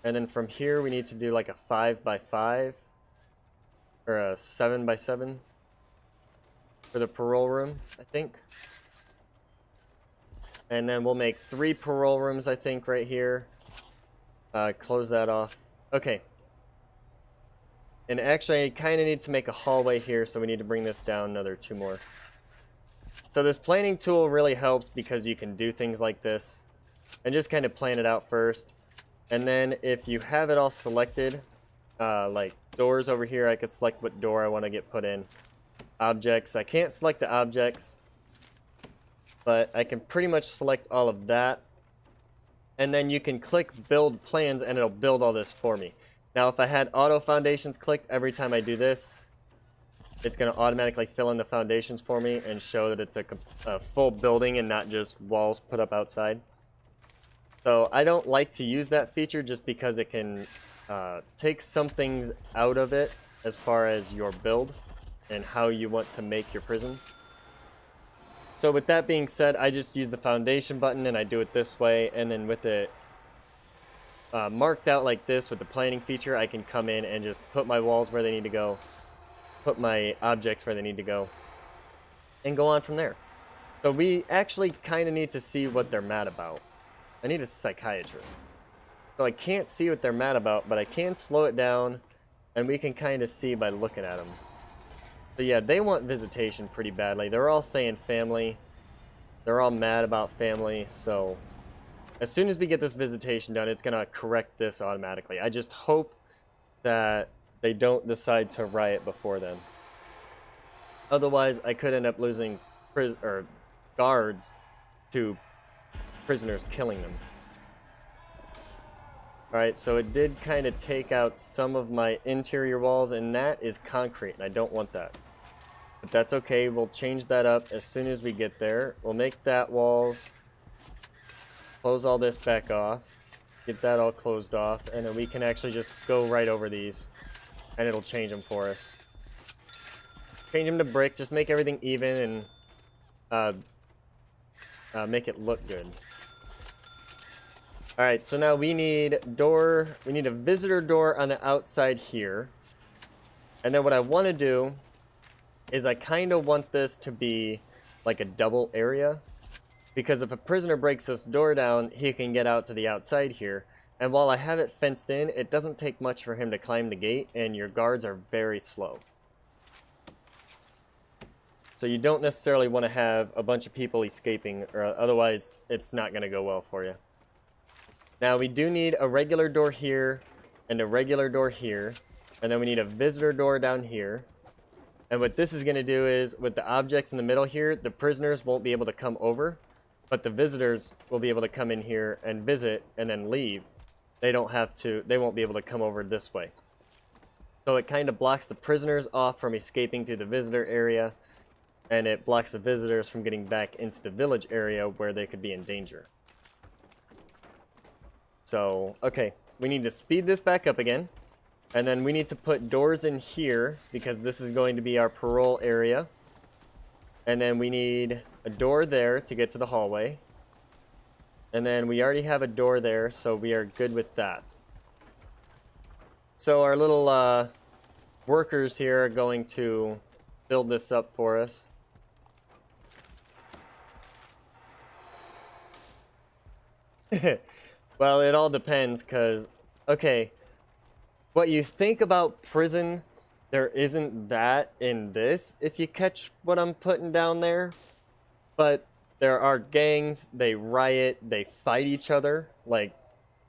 And then from here, we need to do like a 5x5 or a 7x7 for the parole room, I think. And then we'll make 3 parole rooms, I think, right here. Close that off. Okay. And actually, I kind of need to make a hallway here, so we need to bring this down another 2 more. So this planning tool really helps because you can do things like this and just kind of plan it out first. And then if you have it all selected, like doors over here, I could select what door I want to get put in. Objects, I can't select the objects, but I can pretty much select all of that. And then you can click build plans and it'll build all this for me. Now if I had auto foundations clicked every time I do this, it's going to automatically fill in the foundations for me and show that it's a full building and not just walls put up outside. So I don't like to use that feature just because it can take some things out of it as far as your build and how you want to make your prison. So with that being said, I just use the foundation button and I do it this way, and then with it marked out like this with the planning feature, I can come in and just put my walls where they need to go, put my objects where they need to go, and go on from there. So we actually kind of need to see what they're mad about. I need a psychiatrist. So I can't see what they're mad about, but I can slow it down, and we can kind of see by looking at them. So yeah, they want visitation pretty badly. They're all saying family. They're all mad about family, so as soon as we get this visitation done, it's going to correct this automatically. I just hope that they don't decide to riot before then. Otherwise, I could end up losing guards to prisoners killing them. Alright, so it did kind of take out some of my interior walls, and that is concrete, and I don't want that. But that's okay, we'll change that up as soon as we get there. We'll make that walls, close all this back off, get that all closed off, and then we can actually just go right over these, and it'll change them for us. Change them to brick, just make everything even, and make it look good. Alright, so now we need a visitor door on the outside here. And then what I want to do is I kind of want this to be like a double area. Because if a prisoner breaks this door down, he can get out to the outside here. And while I have it fenced in, it doesn't take much for him to climb the gate, and your guards are very slow. So you don't necessarily want to have a bunch of people escaping, or otherwise it's not going to go well for you. Now we do need a regular door here and a regular door here, and then we need a visitor door down here. And what this is going to do is, with the objects in the middle here, the prisoners won't be able to come over, but the visitors will be able to come in here and visit and then leave. They won't be able to come over this way. So it kind of blocks the prisoners off from escaping to the visitor area, and it blocks the visitors from getting back into the village area where they could be in danger. So, okay, we need to speed this back up again. And then we need to put doors in here because this is going to be our parole area. And then we need a door there to get to the hallway. And then we already have a door there, so we are good with that. So our little workers here are going to build this up for us. Well, it all depends, because, okay, what you think about prison, there isn't that in this, if you catch what I'm putting down there. But there are gangs, they riot, they fight each other. Like,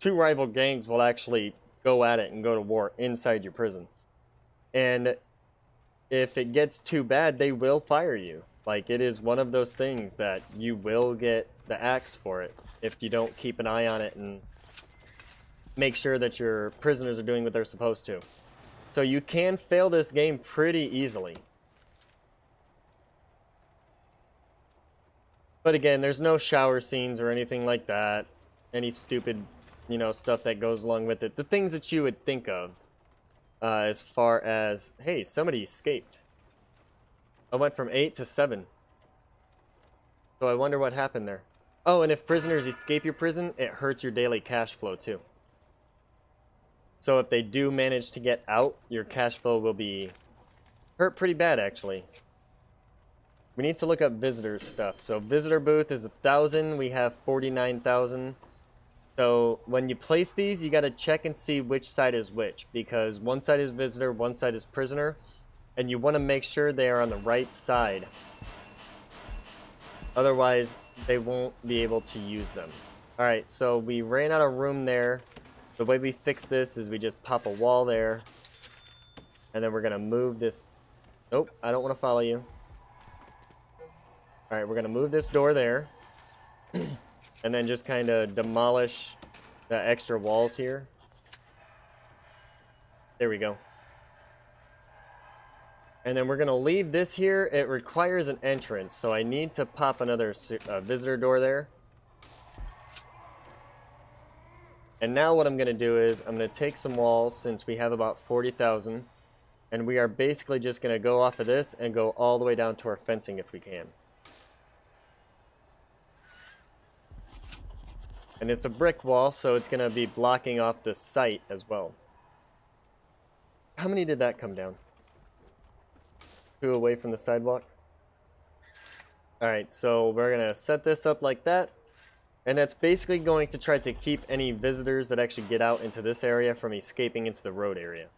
2 rival gangs will actually go at it and go to war inside your prison. And if it gets too bad, they will fire you. Like, it is one of those things that you will get the axe for it if you don't keep an eye on it and make sure that your prisoners are doing what they're supposed to. So you can fail this game pretty easily. But again, there's no shower scenes or anything like that. Any stupid, stuff that goes along with it. The things that you would think of as far as, hey, somebody escaped. I went from 8 to 7. So I wonder what happened there. Oh, and if prisoners escape your prison, it hurts your daily cash flow too. So if they do manage to get out, your cash flow will be hurt pretty bad, actually. We need to look up visitor stuff. So visitor booth is 1,000. We have 49,000. So when you place these, you got to check and see which side is which, because one side is visitor, one side is prisoner, and you want to make sure they are on the right side. Otherwise, they won't be able to use them. All right, so we ran out of room there. The way we fix this is we just pop a wall there, and then we're gonna move this. Nope, I don't want to follow you. All right, we're gonna move this door there, and then just kind of demolish the extra walls here. There we go. And then we're gonna leave this here. It requires an entrance, so I need to pop another visitor door there. And now what I'm going to do is I'm going to take some walls, since we have about 40,000, and we are basically just going to go off of this and go all the way down to our fencing if we can. And it's a brick wall, so it's going to be blocking off the site as well. How many did that come down? 2 away from the sidewalk. Alright, so we're going to set this up like that. And that's basically going to try to keep any visitors that actually get out into this area from escaping into the road area.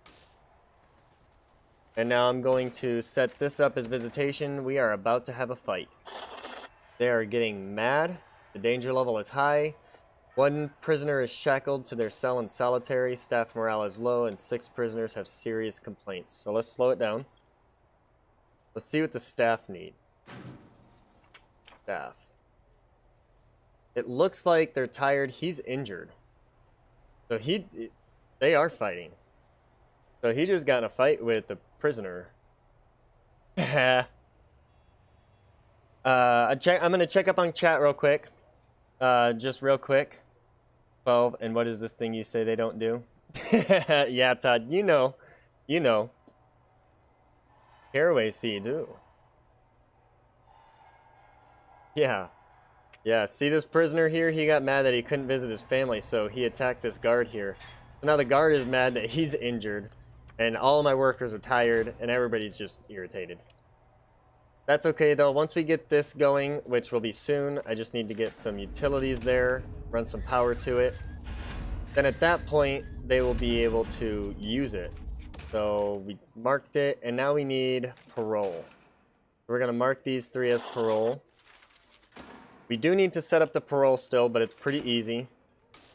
And now I'm going to set this up as visitation. We are about to have a fight. They are getting mad. The danger level is high. 1 prisoner is shackled to their cell in solitary. Staff morale is low, and 6 prisoners have serious complaints. So let's slow it down. Let's see what the staff need. Staff. It looks like they're tired. He's injured. So they are fighting. So he just got in a fight with the prisoner. I'm going to check up on chat real quick. Just real quick. 12. And what is this thing you say they don't do? Yeah, Todd. You know. Caraway seeds. Ooh. Yeah. Yeah, see this prisoner here? He got mad that he couldn't visit his family, so he attacked this guard here. So now the guard is mad that he's injured, and all of my workers are tired, and everybody's just irritated. That's okay, though. Once we get this going, which will be soon, I just need to get some utilities there, run some power to it. Then at that point, they will be able to use it. So we marked it, and now we need parole. We're going to mark these 3 as parole. We do need to set up the parole still, but it's pretty easy.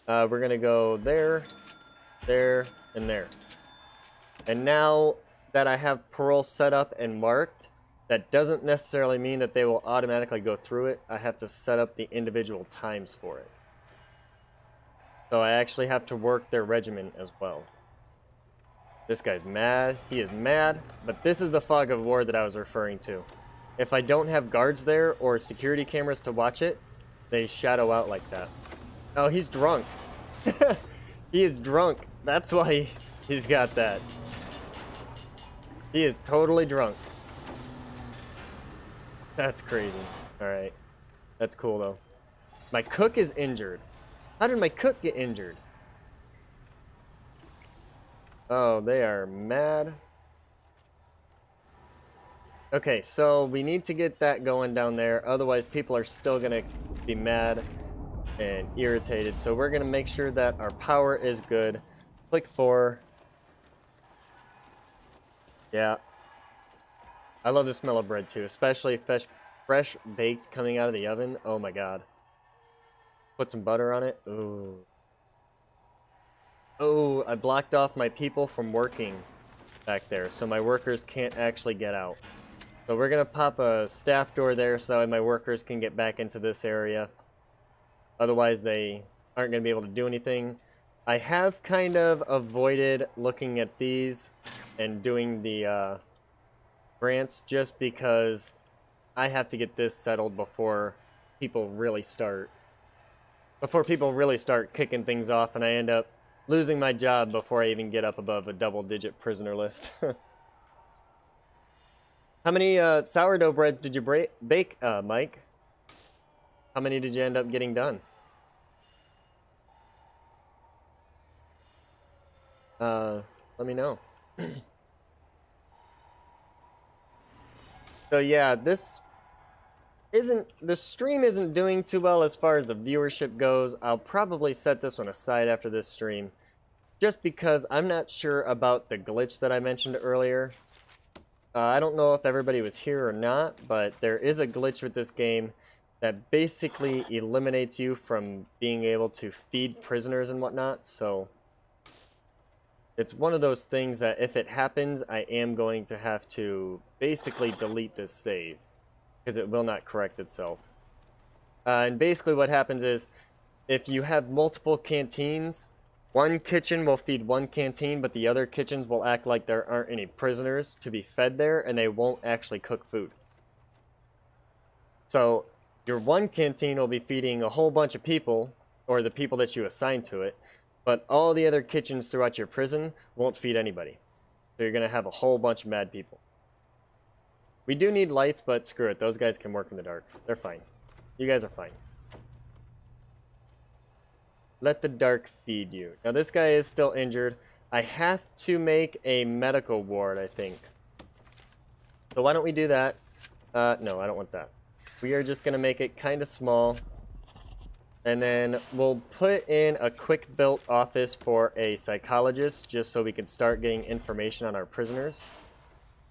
We're going to go there, there, and there. And now that I have parole set up and marked, that doesn't necessarily mean that they will automatically go through it. I have to set up the individual times for it. So I actually have to work their regimen as well. This guy's mad. He is mad. But this is the fog of war that I was referring to. If I don't have guards there or security cameras to watch it, they shadow out like that. Oh, he's drunk. He is drunk. That's why he's got that. He is totally drunk. That's crazy. Alright. That's cool, though. My cook is injured. How did my cook get injured? Oh, they are mad. Okay, so we need to get that going down there. Otherwise, people are still going to be mad and irritated. So we're going to make sure that our power is good. Click 4. Yeah. I love the smell of bread, too. Especially fresh baked coming out of the oven. Oh, my God. Put some butter on it. Ooh. Oh, I blocked off my people from working back there. So my workers can't actually get out. So we're going to pop a staff door there so that my workers can get back into this area. Otherwise, they aren't going to be able to do anything. I have kind of avoided looking at these and doing the grants just because I have to get this settled before people really start. Before people really start kicking things off and I end up losing my job before I even get up above a double-digit prisoner list. How many sourdough breads did you bake, Mike? How many did you end up getting done? Let me know. So yeah, the stream isn't doing too well as far as the viewership goes. I'll probably set this one aside after this stream, just because I'm not sure about the glitch that I mentioned earlier. I don't know if everybody was here or not, but there is a glitch with this game that basically eliminates you from being able to feed prisoners and whatnot, so it's one of those things that if it happens, I am going to have to basically delete this save, because it will not correct itself. And basically what happens is, if you have multiple canteens, one kitchen will feed one canteen, but the other kitchens will act like there aren't any prisoners to be fed there, and they won't actually cook food. So, your one canteen will be feeding a whole bunch of people, or the people that you assign to it, but all the other kitchens throughout your prison won't feed anybody. So you're going to have a whole bunch of mad people. We do need lights, but screw it. Those guys can work in the dark. They're fine. You guys are fine. Let the dark feed you. Now this guy is still injured. I have to make a medical ward, I think. So why don't we do that? No, I don't want that. We are just going to make it kind of small. And then we'll put in a quick built office for a psychologist, just so we can start getting information on our prisoners.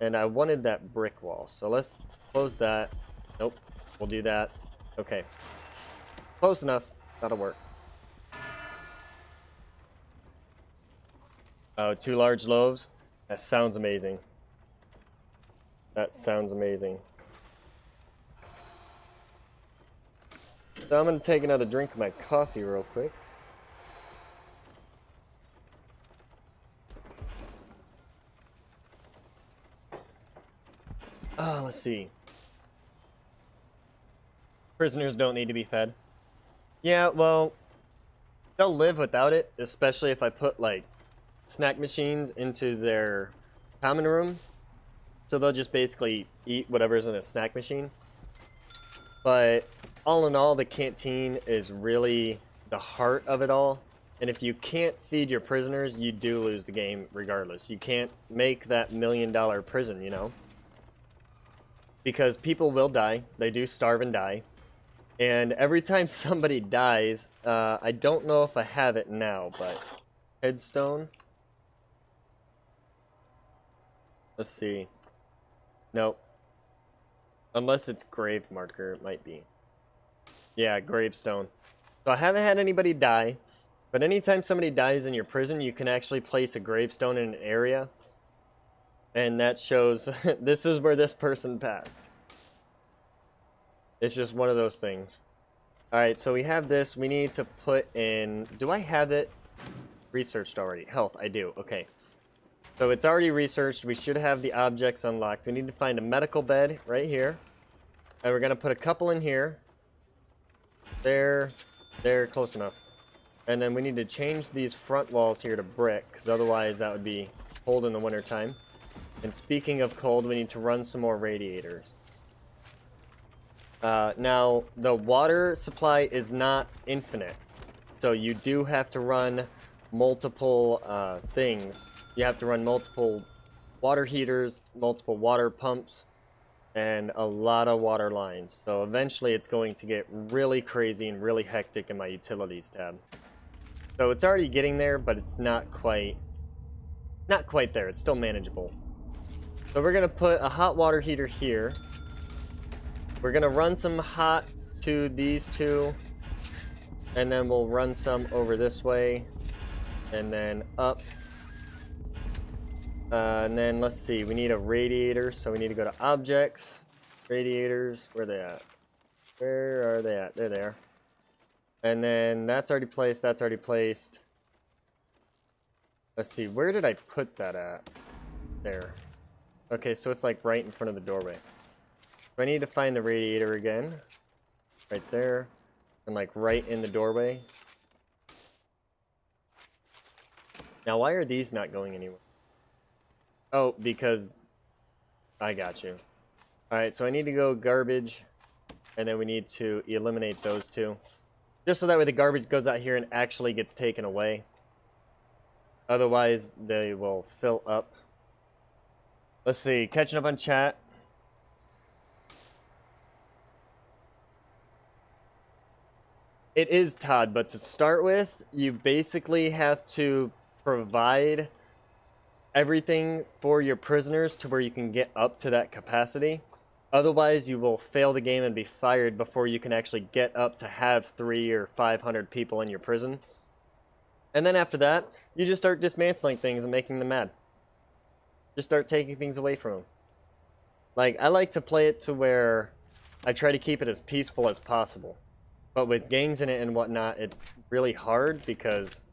And I wanted that brick wall, so let's close that. Nope, we'll do that. Okay. Close enough. That'll work. Oh, 2 large loaves? That sounds amazing. That sounds amazing. So I'm going to take another drink of my coffee real quick. Oh, let's see. Prisoners don't need to be fed. Yeah, well, they'll live without it, especially if I put, like, snack machines into their common room. So they'll just basically eat whatever's in a snack machine. But all in all, the canteen is really the heart of it all. And if you can't feed your prisoners, you do lose the game regardless. You can't make that $1 million prison, you know? Because people will die. They do starve and die. And every time somebody dies, I don't know if I have it now, but headstone. Let's see. Nope. Unless it's grave marker, it might be. Yeah, gravestone. So I haven't had anybody die, but anytime somebody dies in your prison, you can actually place a gravestone in an area. And that shows, this is where this person passed. It's just one of those things. Alright, so we have this. We need to put in... Do I have it researched already? Health, I do. Okay. So it's already researched. We should have the objects unlocked. We need to find a medical bed right here. And we're going to put a couple in here. There, close enough. And then we need to change these front walls here to brick, because otherwise that would be cold in the wintertime. And speaking of cold, we need to run some more radiators. Now, the water supply is not infinite. So you do have to run multiple things. You have to run multiple water heaters, multiple water pumps, and a lot of water lines. So eventually it's going to get really crazy and really hectic in my utilities tab. So it's already getting there, but it's not quite there. It's still manageable. So we're going to put a hot water heater here. We're going to run some hot to these two. And then we'll run some over this way. And then up. And then let's see, we need a radiator, so we need to go to objects, radiators, where are they at? Where are they at? There they are. And then that's already placed, that's already placed. Let's see, where did I put that at? There. Okay, so it's like right in front of the doorway. So I need to find the radiator again. Right there. And like right in the doorway. Now why are these not going anywhere? Oh, because I got you. Alright, so I need to go garbage, and then we need to eliminate those two. Just so that way the garbage goes out here and actually gets taken away. Otherwise, they will fill up. Let's see, catching up on chat. It is, Todd, but to start with, you basically have to provide everything for your prisoners to where you can get up to that capacity. Otherwise, you will fail the game and be fired before you can actually get up to have 300 or 500 people in your prison. And then after that, you just start dismantling things and making them mad. Just start taking things away from them. Like, I like to play it to where I try to keep it as peaceful as possible. But with gangs in it and whatnot, it's really hard because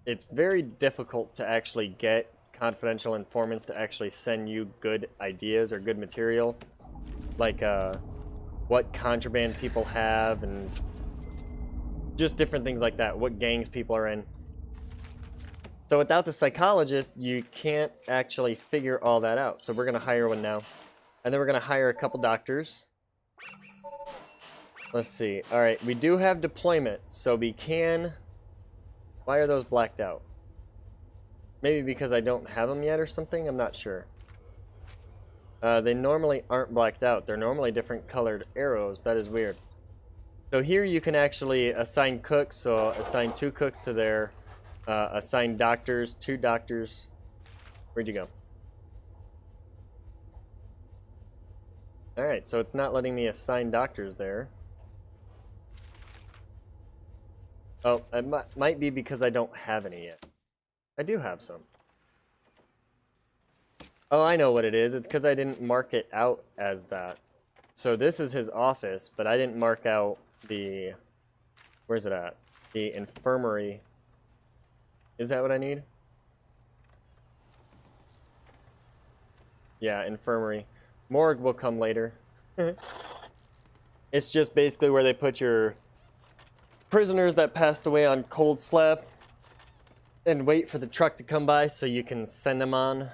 it's very difficult to actually get confidential informants to actually send you good ideas or good material. Like, what contraband people have and just different things like that. What gangs people are in. So without the psychologist, you can't actually figure all that out. So we're going to hire one now. And then we're going to hire a couple doctors. Let's see. Alright, we do have deployment, so we can... Why are those blacked out? Maybe because I don't have them yet or something? I'm not sure. They normally aren't blacked out. They're normally different colored arrows. That is weird. So here you can actually assign cooks, so assign 2 cooks to there. Assign doctors, 2 doctors. Where'd you go? Alright, so it's not letting me assign doctors there. Oh, it might be because I don't have any yet. I do have some. Oh, I know what it is. It's because I didn't mark it out as that. So this is his office, but I didn't mark out the... Where's it at? The infirmary. Is that what I need? Yeah, infirmary. Morgue will come later. It's just basically where they put your prisoners that passed away on cold slab and wait for the truck to come by so you can send them on.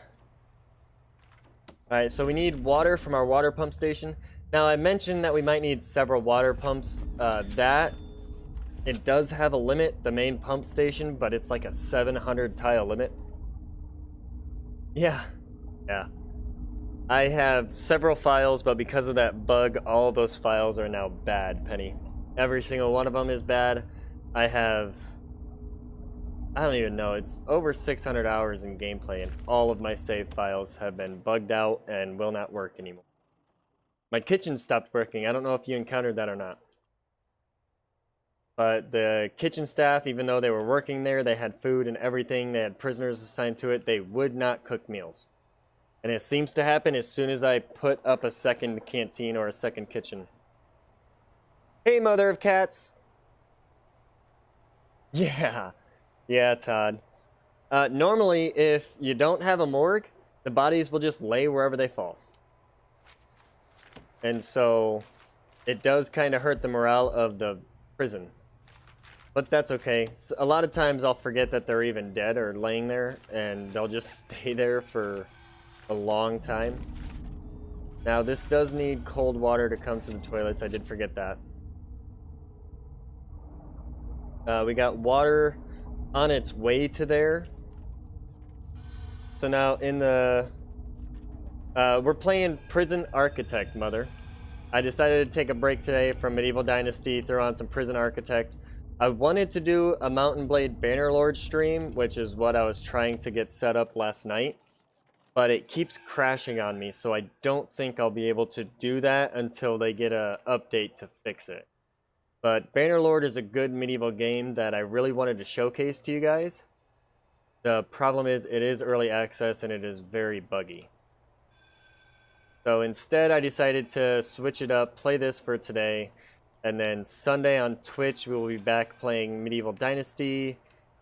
Alright, so we need water from our water pump station. Now, I mentioned that we might need several water pumps. It does have a limit, the main pump station, but it's like a 700 tile limit. Yeah. I have several files, but because of that bug, all of those files are now bad, Penny. Every single one of them is bad. I don't even know, it's over 600 hours in gameplay, and all of my save files have been bugged out and will not work anymore. My kitchen stopped working. I don't know if you encountered that or not. But the kitchen staff, even though they were working there, they had food and everything, they had prisoners assigned to it, they would not cook meals. And it seems to happen as soon as I put up a second canteen or a second kitchen. Hey, mother of cats! Yeah, Todd. Normally, if you don't have a morgue, the bodies will just lay wherever they fall. And so, it does kind of hurt the morale of the prison. But that's okay. So a lot of times I'll forget that they're even dead or laying there, and they'll just stay there for a long time. Now, this does need cold water to come to the toilets. I did forget that. We got water on its way to there. So now in the... we're playing Prison Architect, Mother. I decided to take a break today from Medieval Dynasty, throw on some Prison Architect. I wanted to do a Mountain Blade Bannerlord stream, which is what I was trying to get set up last night. But it keeps crashing on me, so I don't think I'll be able to do that until they get an update to fix it. But Bannerlord is a good medieval game that I really wanted to showcase to you guys. The problem is it is early access and it is very buggy. So instead I decided to switch it up, play this for today, and then Sunday on Twitch we will be back playing Medieval Dynasty.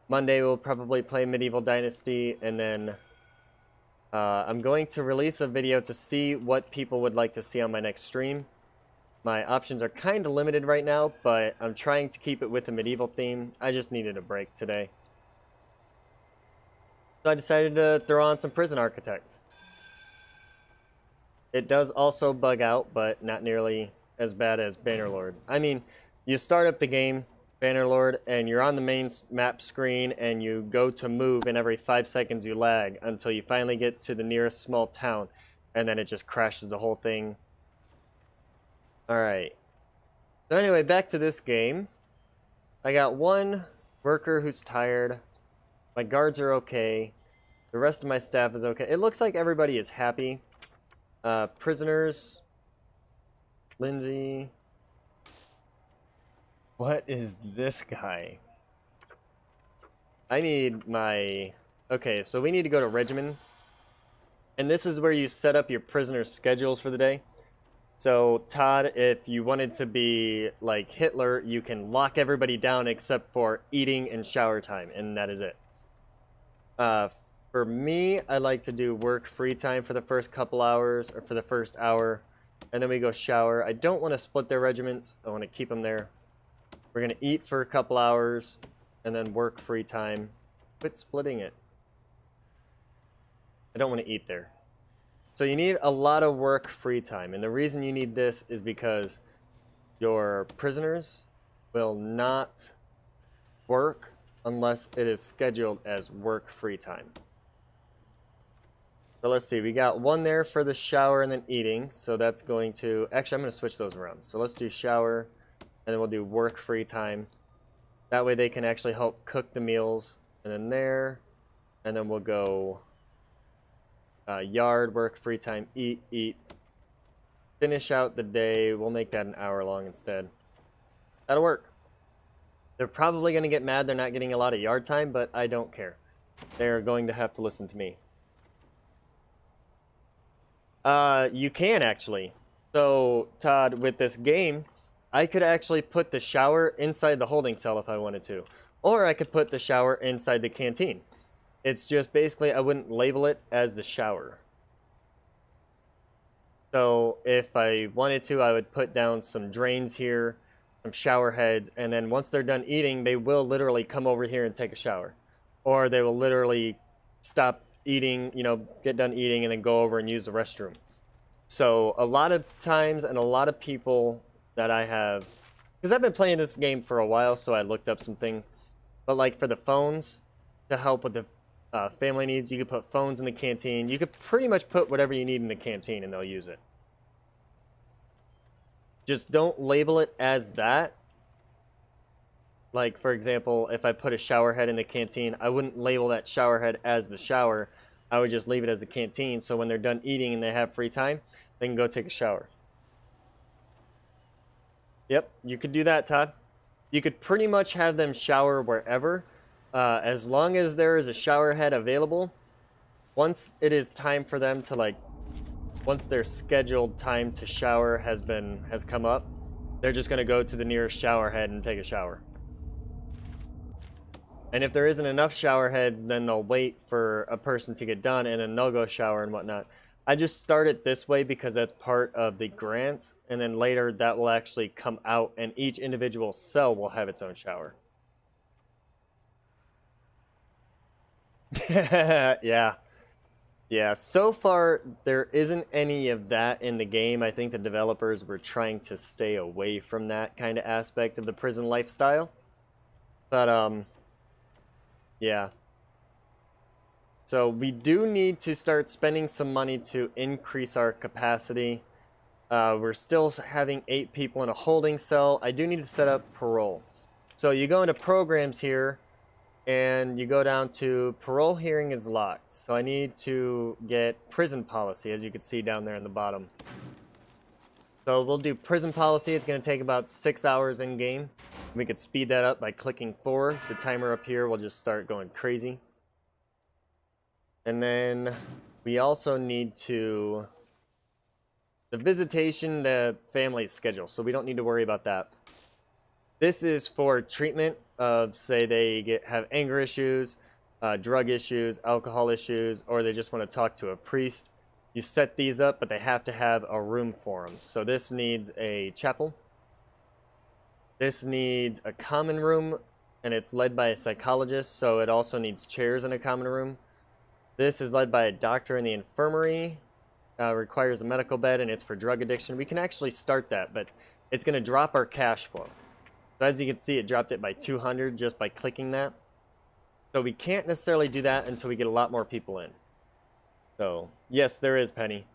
Monday we'll probably play Medieval Dynasty, and then I'm going to release a video to see what people would like to see on my next stream. My options are kind of limited right now, but I'm trying to keep it with a medieval theme. I just needed a break today. So I decided to throw on some Prison Architect. It does also bug out, but not nearly as bad as Bannerlord. I mean, you start up the game, Bannerlord, and you're on the main map screen, and you go to move, and every 5 seconds you lag until you finally get to the nearest small town, and then it just crashes the whole thing. Alright. So anyway, back to this game. I got one worker who's tired. My guards are okay. The rest of my staff is okay. It looks like everybody is happy. Prisoners. Lindsay. What is this guy? I need my... Okay, so we need to go to Regimen. And this is where you set up your prisoner schedules for the day. So, Todd, if you wanted to be like Hitler, you can lock everybody down except for eating and shower time, and that is it. For me, I like to do work free time for the first couple hours, or for the first hour, and then we go shower. I don't want to split their regiments. I want to keep them there. We're going to eat for a couple hours, and then work free time. Quit splitting it. I don't want to eat there. So you need a lot of work free time, and the reason you need this is because your prisoners will not work unless it is scheduled as work free time. So let's see, we got one there for the shower and then eating, so that's going to... Actually, I'm going to switch those around. So let's do shower, and then we'll do work free time. That way they can actually help cook the meals, and then there, and then we'll go... yard, work, free time, eat. Finish out the day. We'll make that an hour long instead. That'll work. They're probably going to get mad they're not getting a lot of yard time, but I don't care. They're going to have to listen to me. You can actually. So, Todd, with this game, I could actually put the shower inside the holding cell if I wanted to. Or I could put the shower inside the canteen. It's just basically I wouldn't label it as the shower. So if I wanted to, I would put down some drains here, some shower heads, and then once they're done eating, they will literally come over here and take a shower. Or they will literally stop eating, you know, get done eating and then go over and use the restroom. So a lot of times and a lot of people that I have, because I've been playing this game for a while, so I looked up some things. But like for the phones, to help with the family needs, you could put phones in the canteen. You could pretty much put whatever you need in the canteen and they'll use it. Just don't label it as that. Like, for example, if I put a shower head in the canteen, I wouldn't label that shower head as the shower. I would just leave it as a canteen, so when they're done eating and they have free time, they can go take a shower. Yep, you could do that, Todd. You could pretty much have them shower wherever. As long as there is a shower head available, once it is time for them to, like, once their scheduled time to shower has come up, they're just going to go to the nearest shower head and take a shower. And if there isn't enough shower heads, then they'll wait for a person to get done and then they'll go shower and whatnot. I just start it this way because that's part of the grant, and then later that will actually come out and each individual cell will have its own shower. Yeah. Yeah, so far there isn't any of that in the game. I think the developers were trying to stay away from that kind of aspect of the prison lifestyle. But, yeah. So we do need to start spending some money to increase our capacity. We're still having 8 people in a holding cell. I do need to set up parole. So you go into programs here, and you go down to parole hearing is locked. So I need to get prison policy, as you can see down there in the bottom. So we'll do prison policy. It's going to take about 6 hours in game. We could speed that up by clicking 4. The timer up here will just start going crazy. And then we also need to... the visitation, the family schedule. So we don't need to worry about that. This is for treatment of, say, they have anger issues, drug issues, alcohol issues, or they just want to talk to a priest. You set these up, but they have to have a room for them. So this needs a chapel. This needs a common room, and it's led by a psychologist, so it also needs chairs in a common room. This is led by a doctor in the infirmary. Requires a medical bed, and it's for drug addiction. We can actually start that, but it's going to drop our cash flow. So as you can see, it dropped it by 200 just by clicking that. So we can't necessarily do that until we get a lot more people in. So, yes, there is, Penny.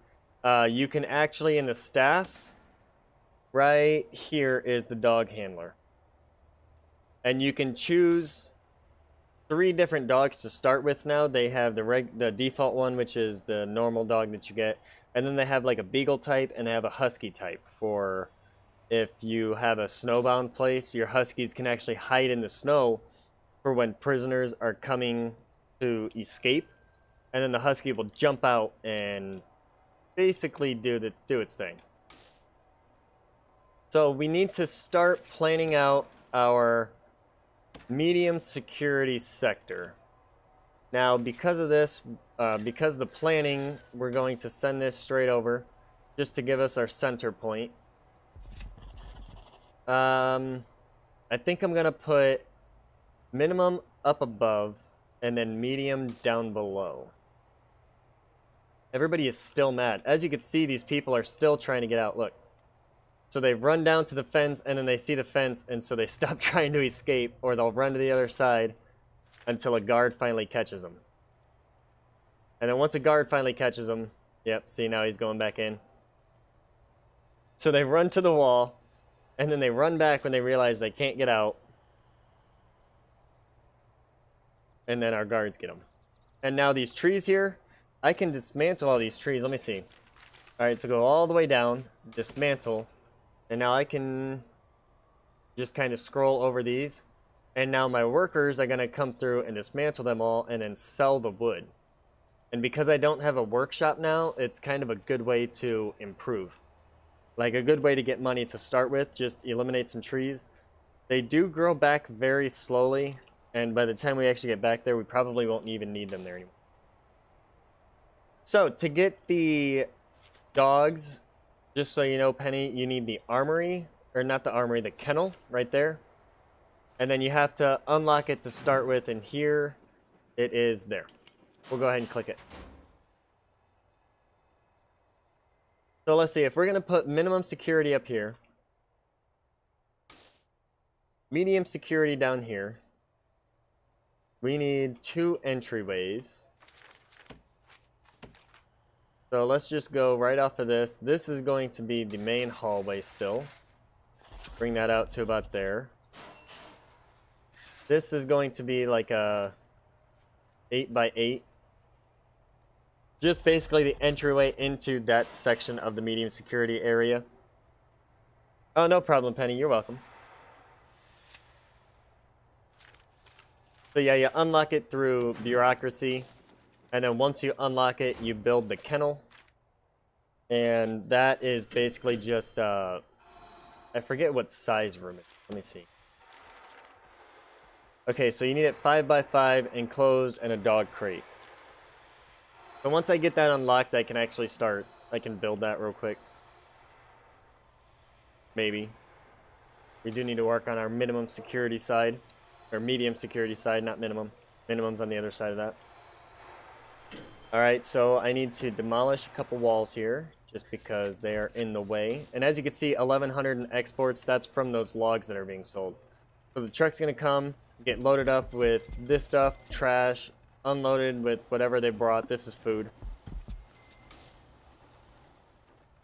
You can actually, in the staff, right here is the dog handler. And you can choose 3 different dogs to start with now. They have the default one, which is the normal dog that you get. And then they have like a beagle type, and they have a husky type for if you have a snowbound place. Your huskies can actually hide in the snow for when prisoners are coming to escape. And then the husky will jump out and basically do its thing. So we need to start planning out our medium security sector. Now, because of this, because of the planning, we're going to send this straight over just to give us our center point. I think I'm going to put minimum up above and then medium down below. Everybody is still mad. As you can see, these people are still trying to get out. Look. So they run down to the fence, and then they see the fence, and so they stop trying to escape, or they'll run to the other side until a guard finally catches them. And then once a guard finally catches them, yep, see, now he's going back in. So they run to the wall, and then they run back when they realize they can't get out. And then our guards get them. And now these trees here, I can dismantle all these trees. Let me see. Alright, so go all the way down, dismantle, and now I can just kind of scroll over these. And now my workers are going to come through and dismantle them all and then sell the wood. And because I don't have a workshop now, it's kind of a good way to improve. Like a good way to get money to start with, just eliminate some trees. They do grow back very slowly, and by the time we actually get back there, we probably won't even need them there anymore. So, to get the dogs, just so you know, Penny, you need the armory, or not the armory, the kennel, right there. And then you have to unlock it to start with, and here it is there. We'll go ahead and click it. So let's see, if we're going to put minimum security up here, medium security down here, we need 2 entryways. So let's just go right off of this. This is going to be the main hallway still. Bring that out to about there. This is going to be like a 8x8. Just basically the entryway into that section of the medium security area. Oh, no problem, Penny. You're welcome. So yeah, you unlock it through bureaucracy. And then once you unlock it, you build the kennel. And that is basically just, I forget what size room it is. Let me see. Okay, so you need it 5x5, enclosed, and a dog crate. So once I get that unlocked, I can actually start. I can build that real quick. Maybe. We do need to work on our minimum security side. Or medium security side, not minimum. Minimum's on the other side of that. Alright, so I need to demolish a couple walls here, just because they are in the way. And as you can see, 1,100 in exports, that's from those logs that are being sold. So the truck's going to come, get loaded up with this stuff, trash, unloaded with whatever they brought. This is food.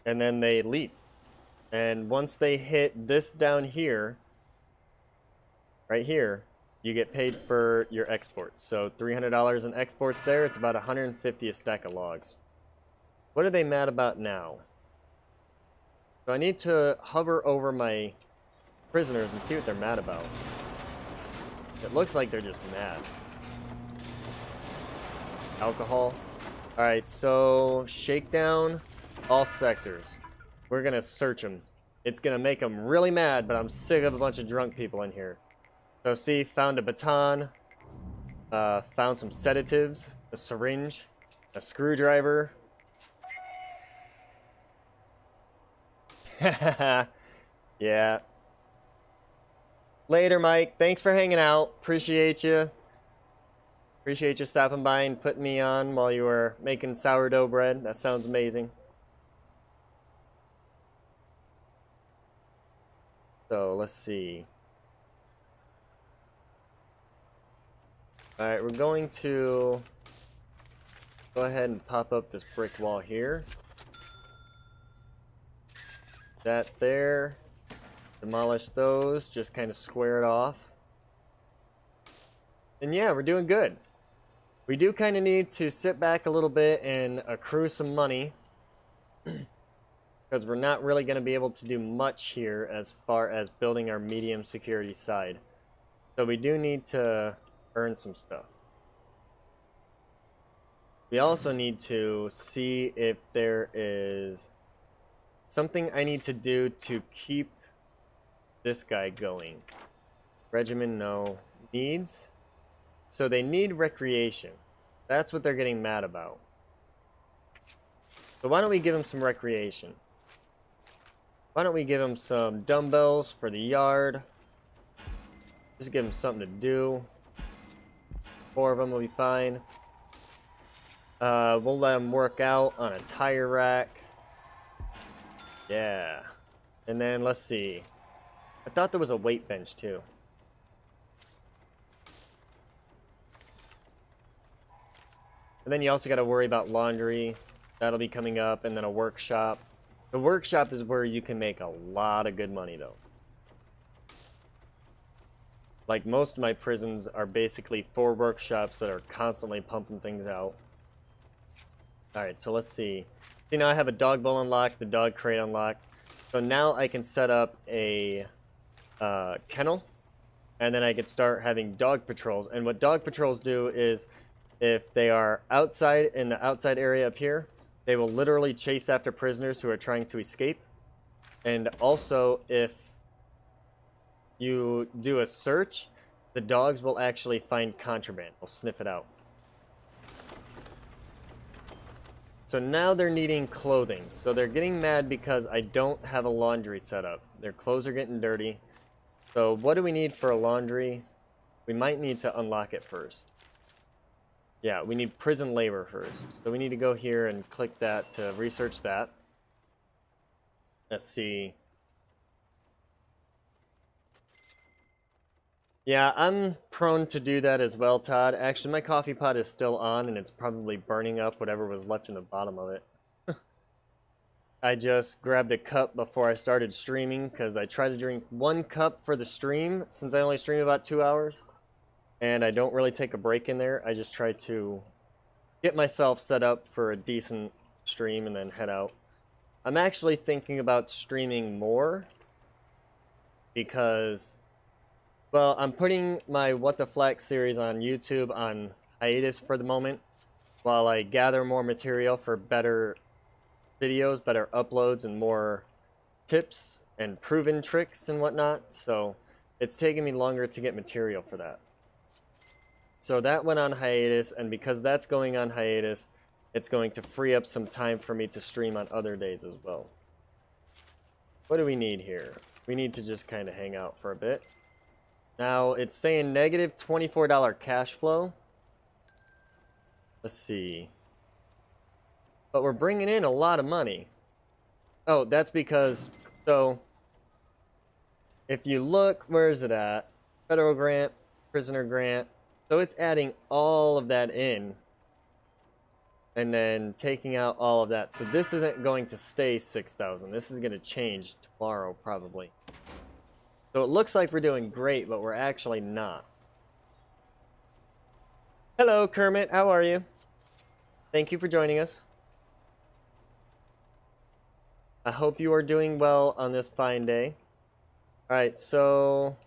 And then they leave. And once they hit this down here, right here, you get paid for your exports. So $300 in exports there. It's about 150 a stack of logs. What are they mad about now? So I need to hover over my prisoners and see what they're mad about. It looks like they're just mad. Alcohol. Alright, so shakedown all sectors. We're gonna search them. It's gonna make them really mad, but I'm sick of a bunch of drunk people in here. So see, found a baton, found some sedatives, a syringe, a screwdriver, Yeah. Later, Mike. Thanks for hanging out. Appreciate you. Appreciate you stopping by and putting me on while you were making sourdough bread. That sounds amazing. So, let's see. Alright, we're going to go ahead and pop up this brick wall here. That there. Demolish those. Just kind of square it off. And yeah, we're doing good. We do kind of need to sit back a little bit and accrue some money. Because we're not really going to be able to do much here as far as building our medium security side. So we do need to earn some stuff. We also need to see if there is something I need to do to keep this guy going. Regimen, no. Needs? So they need recreation. That's what they're getting mad about. So why don't we give them some recreation? Why don't we give them some dumbbells for the yard? Just give them something to do. 4 of them will be fine. We'll let them work out on a tire rack. Yeah. And then let's see. I thought there was a weight bench too. And then you also got to worry about laundry. That'll be coming up, and then a workshop. The workshop is where you can make a lot of good money though. Like most of my prisons are basically 4 workshops that are constantly pumping things out. Alright, so let's see. See, now I have a dog bowl unlocked, the dog crate unlocked. So now I can set up a kennel, and then I can start having dog patrols. And what dog patrols do is, if they are outside in the outside area up here, they will literally chase after prisoners who are trying to escape. And also, if you do a search, the dogs will actually find contraband. They'll sniff it out. So now they're needing clothing. So they're getting mad because I don't have a laundry set up. Their clothes are getting dirty. So what do we need for a laundry? We might need to unlock it first. Yeah, we need prison labor first. So we need to go here and click that to research that. Let's see. Yeah, I'm prone to do that as well, Todd. Actually, my coffee pot is still on, and it's probably burning up whatever was left in the bottom of it. I just grabbed a cup before I started streaming, because I try to drink 1 cup for the stream, since I only stream about 2 hours. And I don't really take a break in there. I just try to get myself set up for a decent stream and then head out. I'm actually thinking about streaming more, because... well, I'm putting my What the Flack series on YouTube on hiatus for the moment while I gather more material for better videos, better uploads, and more tips and proven tricks and whatnot. So it's taking me longer to get material for that. So that went on hiatus, and because that's going on hiatus, it's going to free up some time for me to stream on other days as well. What do we need here? We need to just kind of hang out for a bit. Now, it's saying negative $24 cash flow. Let's see. But we're bringing in a lot of money. Oh, that's because... so, if you look, where is it at? Federal grant, prisoner grant. So it's adding all of that in. And then taking out all of that. So this isn't going to stay 6,000. This is going to change tomorrow, probably. So it looks like we're doing great, but we're actually not. Hello, Kermit. How are you? Thank you for joining us. I hope you are doing well on this fine day. Alright, so...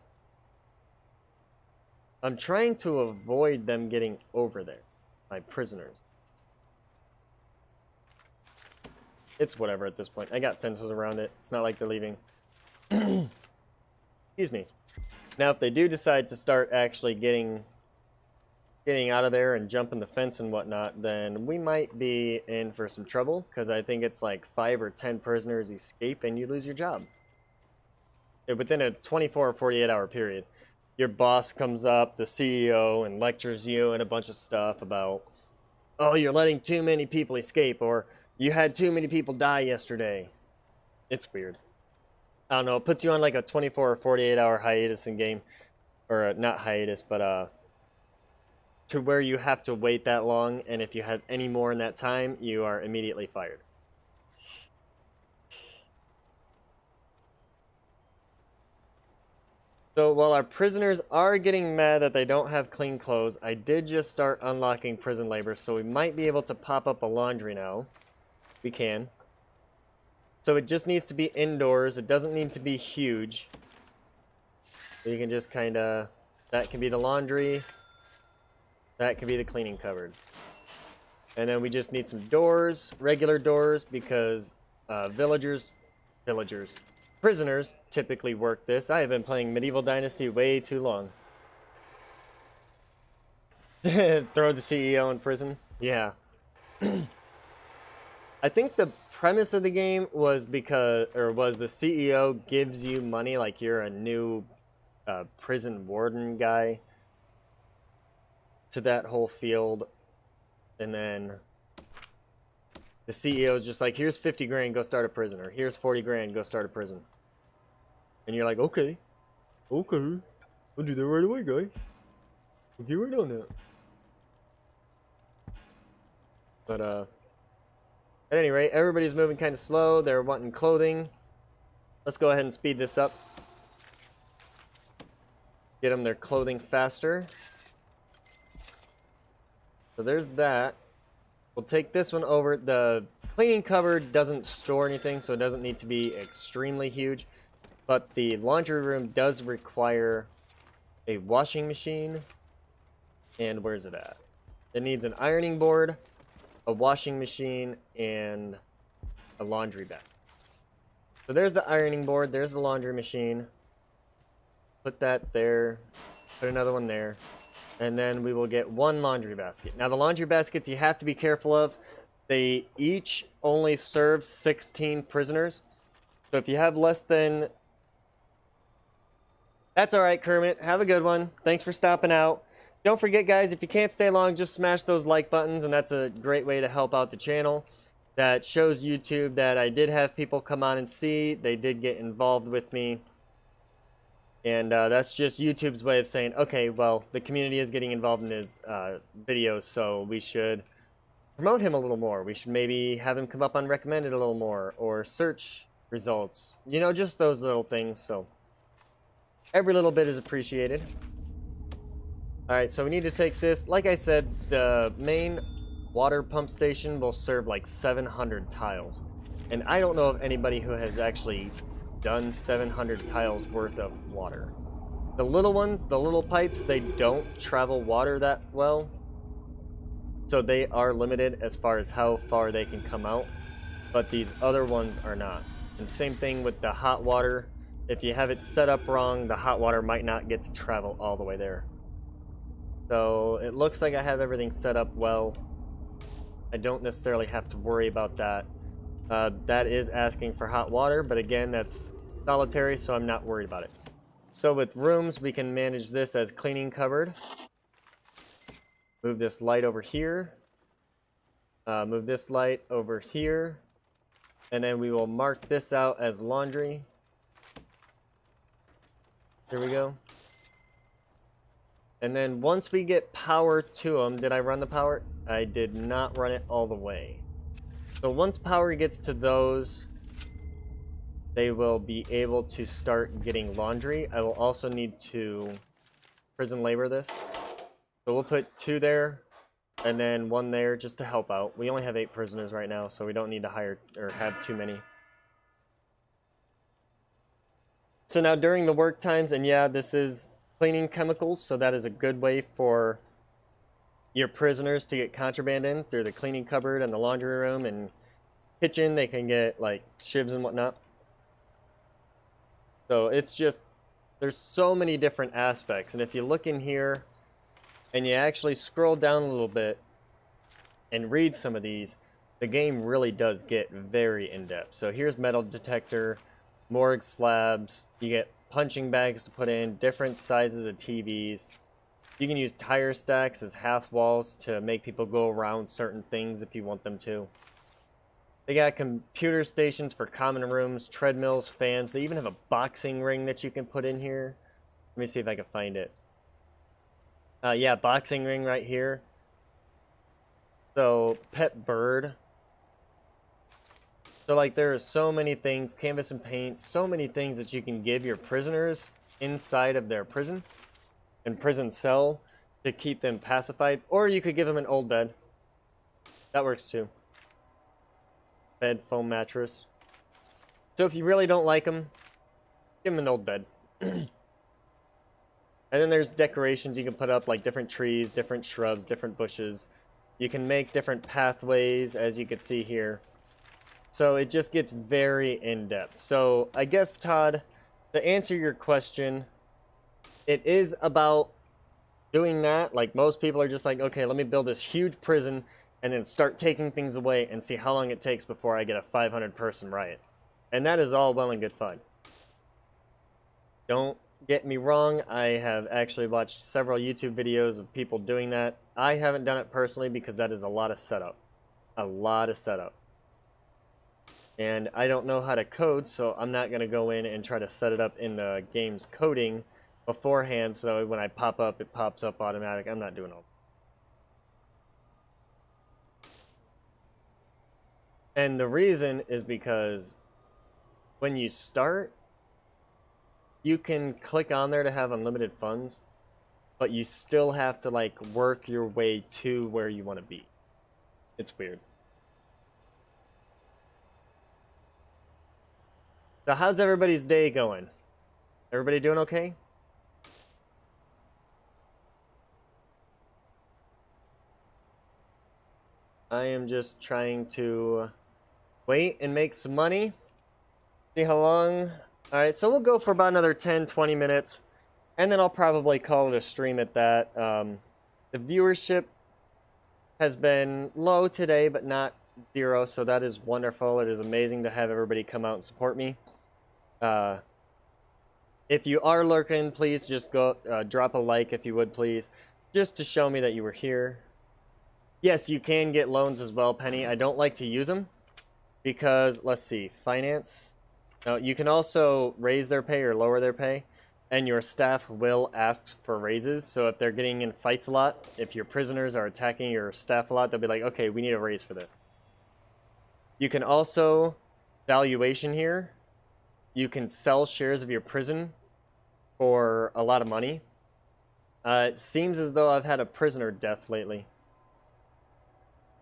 I'm trying to avoid them getting over there. My prisoners. It's whatever at this point. I got fences around it. It's not like they're leaving. Excuse me. Now, if they do decide to start actually getting getting out of there and jumping the fence and whatnot, then we might be in for some trouble, because I think it's like 5 or 10 prisoners escape and you lose your job. Within a 24 or 48 hour period. Your boss comes up, the CEO, and lectures you and a bunch of stuff about, oh, you're letting too many people escape, or you had too many people die yesterday. It's weird. I don't know, it puts you on like a 24 or 48 hour hiatus in game. Or not hiatus, but to where you have to wait that long, and if you have any more in that time, you are immediately fired. So while our prisoners are getting mad that they don't have clean clothes, I did just start unlocking prison labor, so we might be able to pop up a laundry now. We can. So it just needs to be indoors. It doesn't need to be huge. You can just kind of... That can be the laundry. That could be the cleaning cupboard. And then we just need some doors, regular doors, because prisoners typically work this. I have been playing Medieval Dynasty way too long. Throw the CEO in prison? Yeah. I think the premise of the game was the CEO gives you money, like you're a new prison warden guy, to that whole field, and then the CEO is just like, here's 50 grand, go start a prison, or here's 40 grand, go start a prison. And you're like, okay, I'll do that right away, guy. I'll get right on that. But at any rate, everybody's moving kind of slow. They're wanting clothing. Let's go ahead and speed this up. Get them their clothing faster. So there's that. We'll take this one over. The cleaning cupboard doesn't store anything, so it doesn't need to be extremely huge. But the laundry room does require a washing machine. And where's it at? It needs an ironing board, a washing machine, and a laundry bag. So there's the ironing board, there's the laundry machine. Put that there. Put another one there. And then we will get one laundry basket. Now the laundry baskets you have to be careful of. They each only serve 16 prisoners. So if you have less than... That's alright, Kermit. Have a good one. Thanks for stopping out. Don't forget, guys, if you can't stay long, just smash those like buttons, and that's a great way to help out the channel. That shows YouTube that I did have people come on and see. They did get involved with me. And that's just YouTube's way of saying, okay, well, the community is getting involved in his videos, so we should promote him a little more. We should maybe have him come up on recommended a little more, or search results. You know, just those little things, so every little bit is appreciated. Alright, so we need to take this. Like I said, the main water pump station will serve like 700 tiles. And I don't know of anybody who has actually done 700 tiles worth of water. The little ones, the little pipes, they don't travel water that well. So they are limited as far as how far they can come out. But these other ones are not. And same thing with the hot water. If you have it set up wrong, the hot water might not get to travel all the way there. So it looks like I have everything set up well. I don't necessarily have to worry about that. That is asking for hot water, but again, that's solitary, so I'm not worried about it. So with rooms, we can manage this as cleaning cupboard. Move this light over here. Move this light over here. And then we will mark this out as laundry. There we go. And then once we get power to them, did I run the power? I did not run it all the way. So once power gets to those, they will be able to start getting laundry. I will also need to prison labor this. So we'll put 2 there, and then 1 there just to help out. We only have 8 prisoners right now, so we don't need to hire or have too many. So now during the work times, and yeah, this is cleaning chemicals, so that is a good way for your prisoners to get contraband in through the cleaning cupboard and the laundry room and kitchen. They can get like shivs and whatnot. So it's just, there's so many different aspects. And if you look in here, and you actually scroll down a little bit and read some of these, the game really does get very in-depth. So here's metal detector, morgue slabs, you get punching bags to put in, different sizes of TVs. You can use tire stacks as half walls to make people go around certain things if you want them to. They got computer stations for common rooms, treadmills, fans. They even have a boxing ring that you can put in here. Let me see if I can find it. Yeah, boxing ring right here. So, pet bird. So, like, there are so many things, canvas and paint, so many things that you can give your prisoners inside of their prison and prison cell to keep them pacified. Or you could give them an old bed. That works too. Bed, foam mattress. So if you really don't like them, give them an old bed. And then there's decorations you can put up, like different trees, different shrubs, different bushes. You can make different pathways, as you can see here. So it just gets very in-depth. So I guess, Todd, to answer your question, it is about doing that. Like, most people are just like, okay, let me build this huge prison and then start taking things away and see how long it takes before I get a 500-person riot. And that is all well and good fun. Don't get me wrong, I have actually watched several YouTube videos of people doing that. I haven't done it personally because that is a lot of setup. A lot of setup. And I don't know how to code, so I'm not going to go in and try to set it up in the game's coding beforehand, so when I pop up, it pops up automatic. I'm not doing all that. And the reason is because when you start, you can click on there to have unlimited funds, but you still have to, like, work your way to where you want to be. It's weird. So how's everybody's day going? Everybody doing okay? I am just trying to wait and make some money. See how long. Alright, so we'll go for about another 10-20 minutes, and then I'll probably call it a stream at that. The viewership has been low today, but not zero, so that is wonderful. It is amazing to have everybody come out and support me. If you are lurking, please just go drop a like if you would, please, just to show me that you were here. Yes, you can get loans as well, Penny. I don't like to use them because, let's see, finance. Now, you can also raise their pay or lower their pay, and your staff will ask for raises. So if they're getting in fights a lot, if your prisoners are attacking your staff a lot, they'll be like, okay, we need a raise for this. You can also, valuation here, you can sell shares of your prison for a lot of money. It seems as though I've had a prisoner death lately.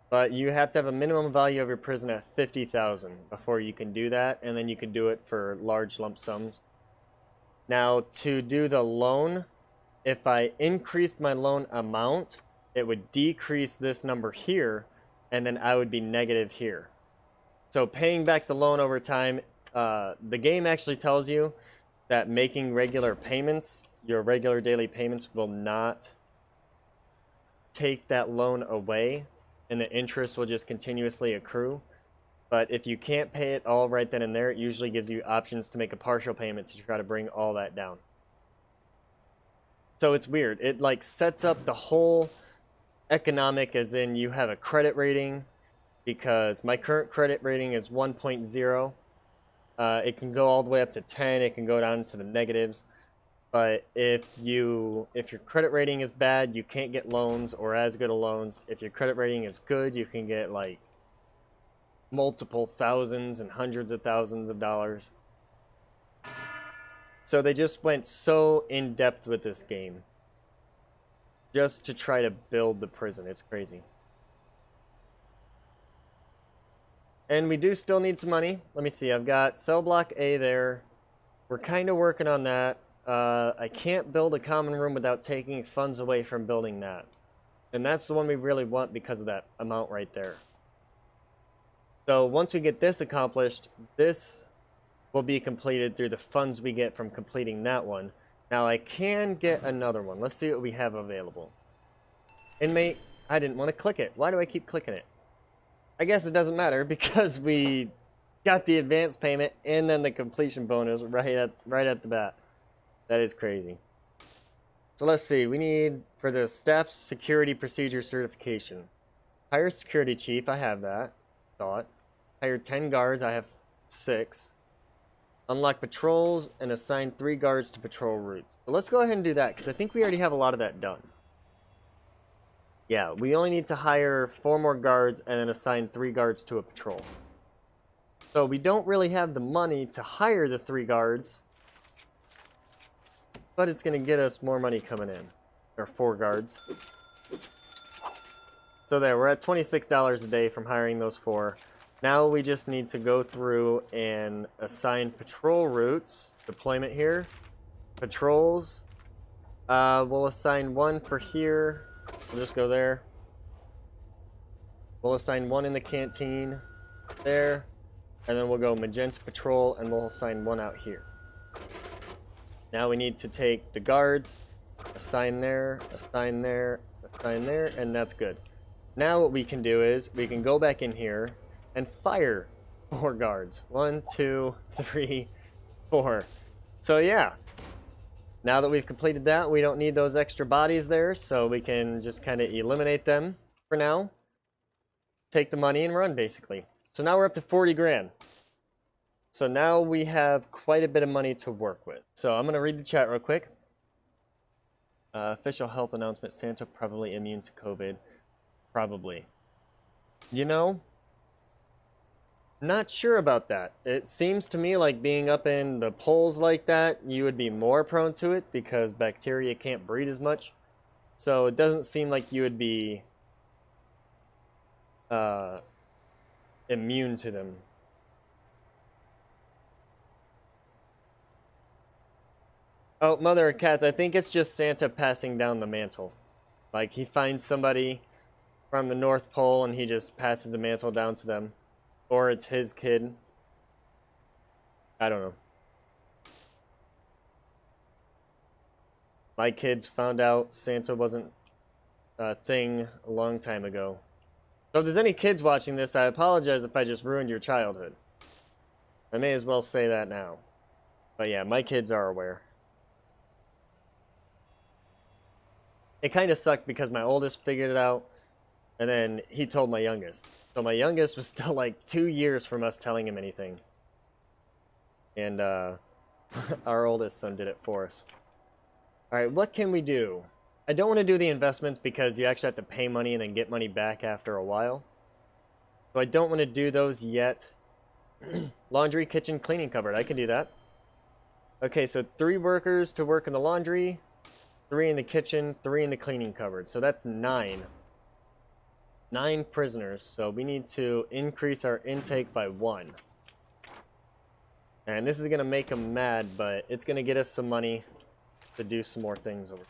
But you have to have a minimum value of your prison at 50,000 before you can do that, and then you can do it for large lump sums. Now, to do the loan, if I increased my loan amount, it would decrease this number here, and then I would be negative here. So paying back the loan over time, the game actually tells you that making regular payments, your regular daily payments, will not take that loan away, and the interest will just continuously accrue. But if you can't pay it all right then and there, it usually gives you options to make a partial payment to try to bring all that down. So it's weird. It, like, sets up the whole economic, as in you have a credit rating, because my current credit rating is 1.0. It can go all the way up to 10. It can go down to the negatives. But if your credit rating is bad, you can't get loans or as good of loans. If your credit rating is good, you can get, like, multiple thousands and hundreds of thousands of dollars. So they just went so in depth with this game just to try to build the prison. It's crazy. And we do still need some money. Let me see. I've got cell block A there. We're kind of working on that. I can't build a common room without taking funds away from building that. And that's the one we really want because of that amount right there. So once we get this accomplished, this will be completed through the funds we get from completing that one. Now I can get another one. Let's see what we have available. Inmate, I didn't want to click it. Why do I keep clicking it? I guess it doesn't matter because we got the advance payment and then the completion bonus right at the bat. That is crazy. So let's see. We need for the staff security procedure certification. Hire security chief. I have that. Thought. Hire 10 guards. I have 6. Unlock patrols and assign 3 guards to patrol routes. So let's go ahead and do that because I think we already have a lot of that done. Yeah, we only need to hire 4 more guards and then assign 3 guards to a patrol. So we don't really have the money to hire the 3 guards, but it's going to get us more money coming in. Or 4 guards. So there, we're at $26 a day from hiring those 4. Now we just need to go through and assign patrol routes. Deployment here. Patrols. We'll assign 1 for here. We'll just go there. We'll assign 1 in the canteen. There. And then we'll go magenta patrol and we'll assign 1 out here. Now we need to take the guards. Assign there. Assign there. Assign there. And that's good. Now what we can do is we can go back in here and fire 4 guards. 1, 2, 3, 4. So yeah. Now that we've completed that, we don't need those extra bodies there, so we can just kind of eliminate them for now. Take the money and run, basically. So now we're up to 40 grand. So now we have quite a bit of money to work with. So I'm going to read the chat real quick. Official health announcement, Santa probably immune to COVID. Probably. You know, not sure about that. It seems to me like being up in the poles like that, you would be more prone to it because bacteria can't breed as much. So it doesn't seem like you would be immune to them. Oh, Mother of Cats, I think it's just Santa passing down the mantle. Like he finds somebody from the North Pole and he just passes the mantle down to them. Or it's his kid. I don't know. My kids found out Santa wasn't a thing a long time ago. So if there's any kids watching this, I apologize if I just ruined your childhood. I may as well say that now. But yeah, my kids are aware. It kind of sucked because my oldest figured it out. And then he told my youngest. So my youngest was still like 2 years from us telling him anything. And our oldest son did it for us. Alright, what can we do? I don't want to do the investments because you actually have to pay money and then get money back after a while. So I don't want to do those yet. Laundry, kitchen, cleaning cupboard. I can do that. Okay, so 3 workers to work in the laundry. 3 in the kitchen. 3 in the cleaning cupboard. So that's 9. 9 prisoners, so we need to increase our intake by 1. And this is going to make them mad, but it's going to get us some money to do some more things over.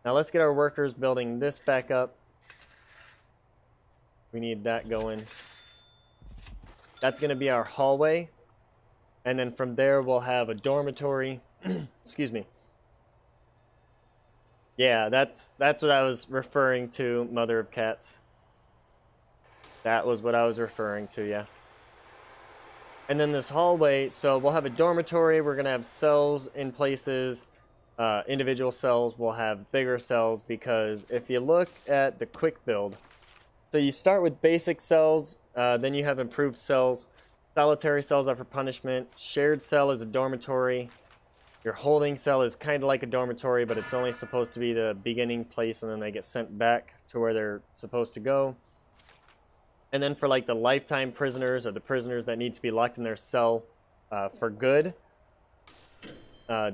Now let's get our workers building this back up. We need that going. That's going to be our hallway. And then from there we'll have a dormitory. Excuse me. Yeah, that's what I was referring to, Mother of Cats. That was what I was referring to, yeah. And then this hallway, so we'll have a dormitory. We're going to have cells in places, individual cells. We'll have bigger cells because if you look at the quick build, so you start with basic cells, then you have improved cells. Solitary cells are for punishment. Shared cell is a dormitory. Your holding cell is kind of like a dormitory, but it's only supposed to be the beginning place, and then they get sent back to where they're supposed to go. And then for like the lifetime prisoners or the prisoners that need to be locked in their cell for good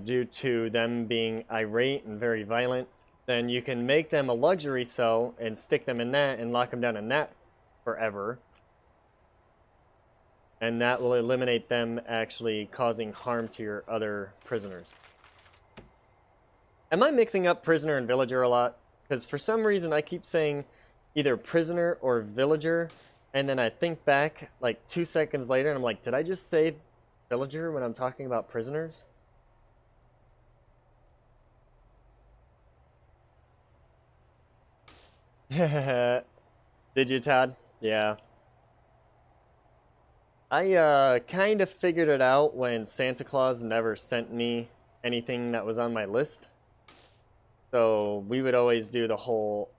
due to them being irate and very violent, then you can make them a luxury cell and stick them in that and lock them down in that forever. And that will eliminate them actually causing harm to your other prisoners. Am I mixing up prisoner and villager a lot? Because for some reason I keep saying either prisoner or villager, and then I think back like 2 seconds later and I'm like, did I just say villager when I'm talking about prisoners? Did you, Todd? Yeah. I kind of figured it out when Santa Claus never sent me anything that was on my list. So we would always do the whole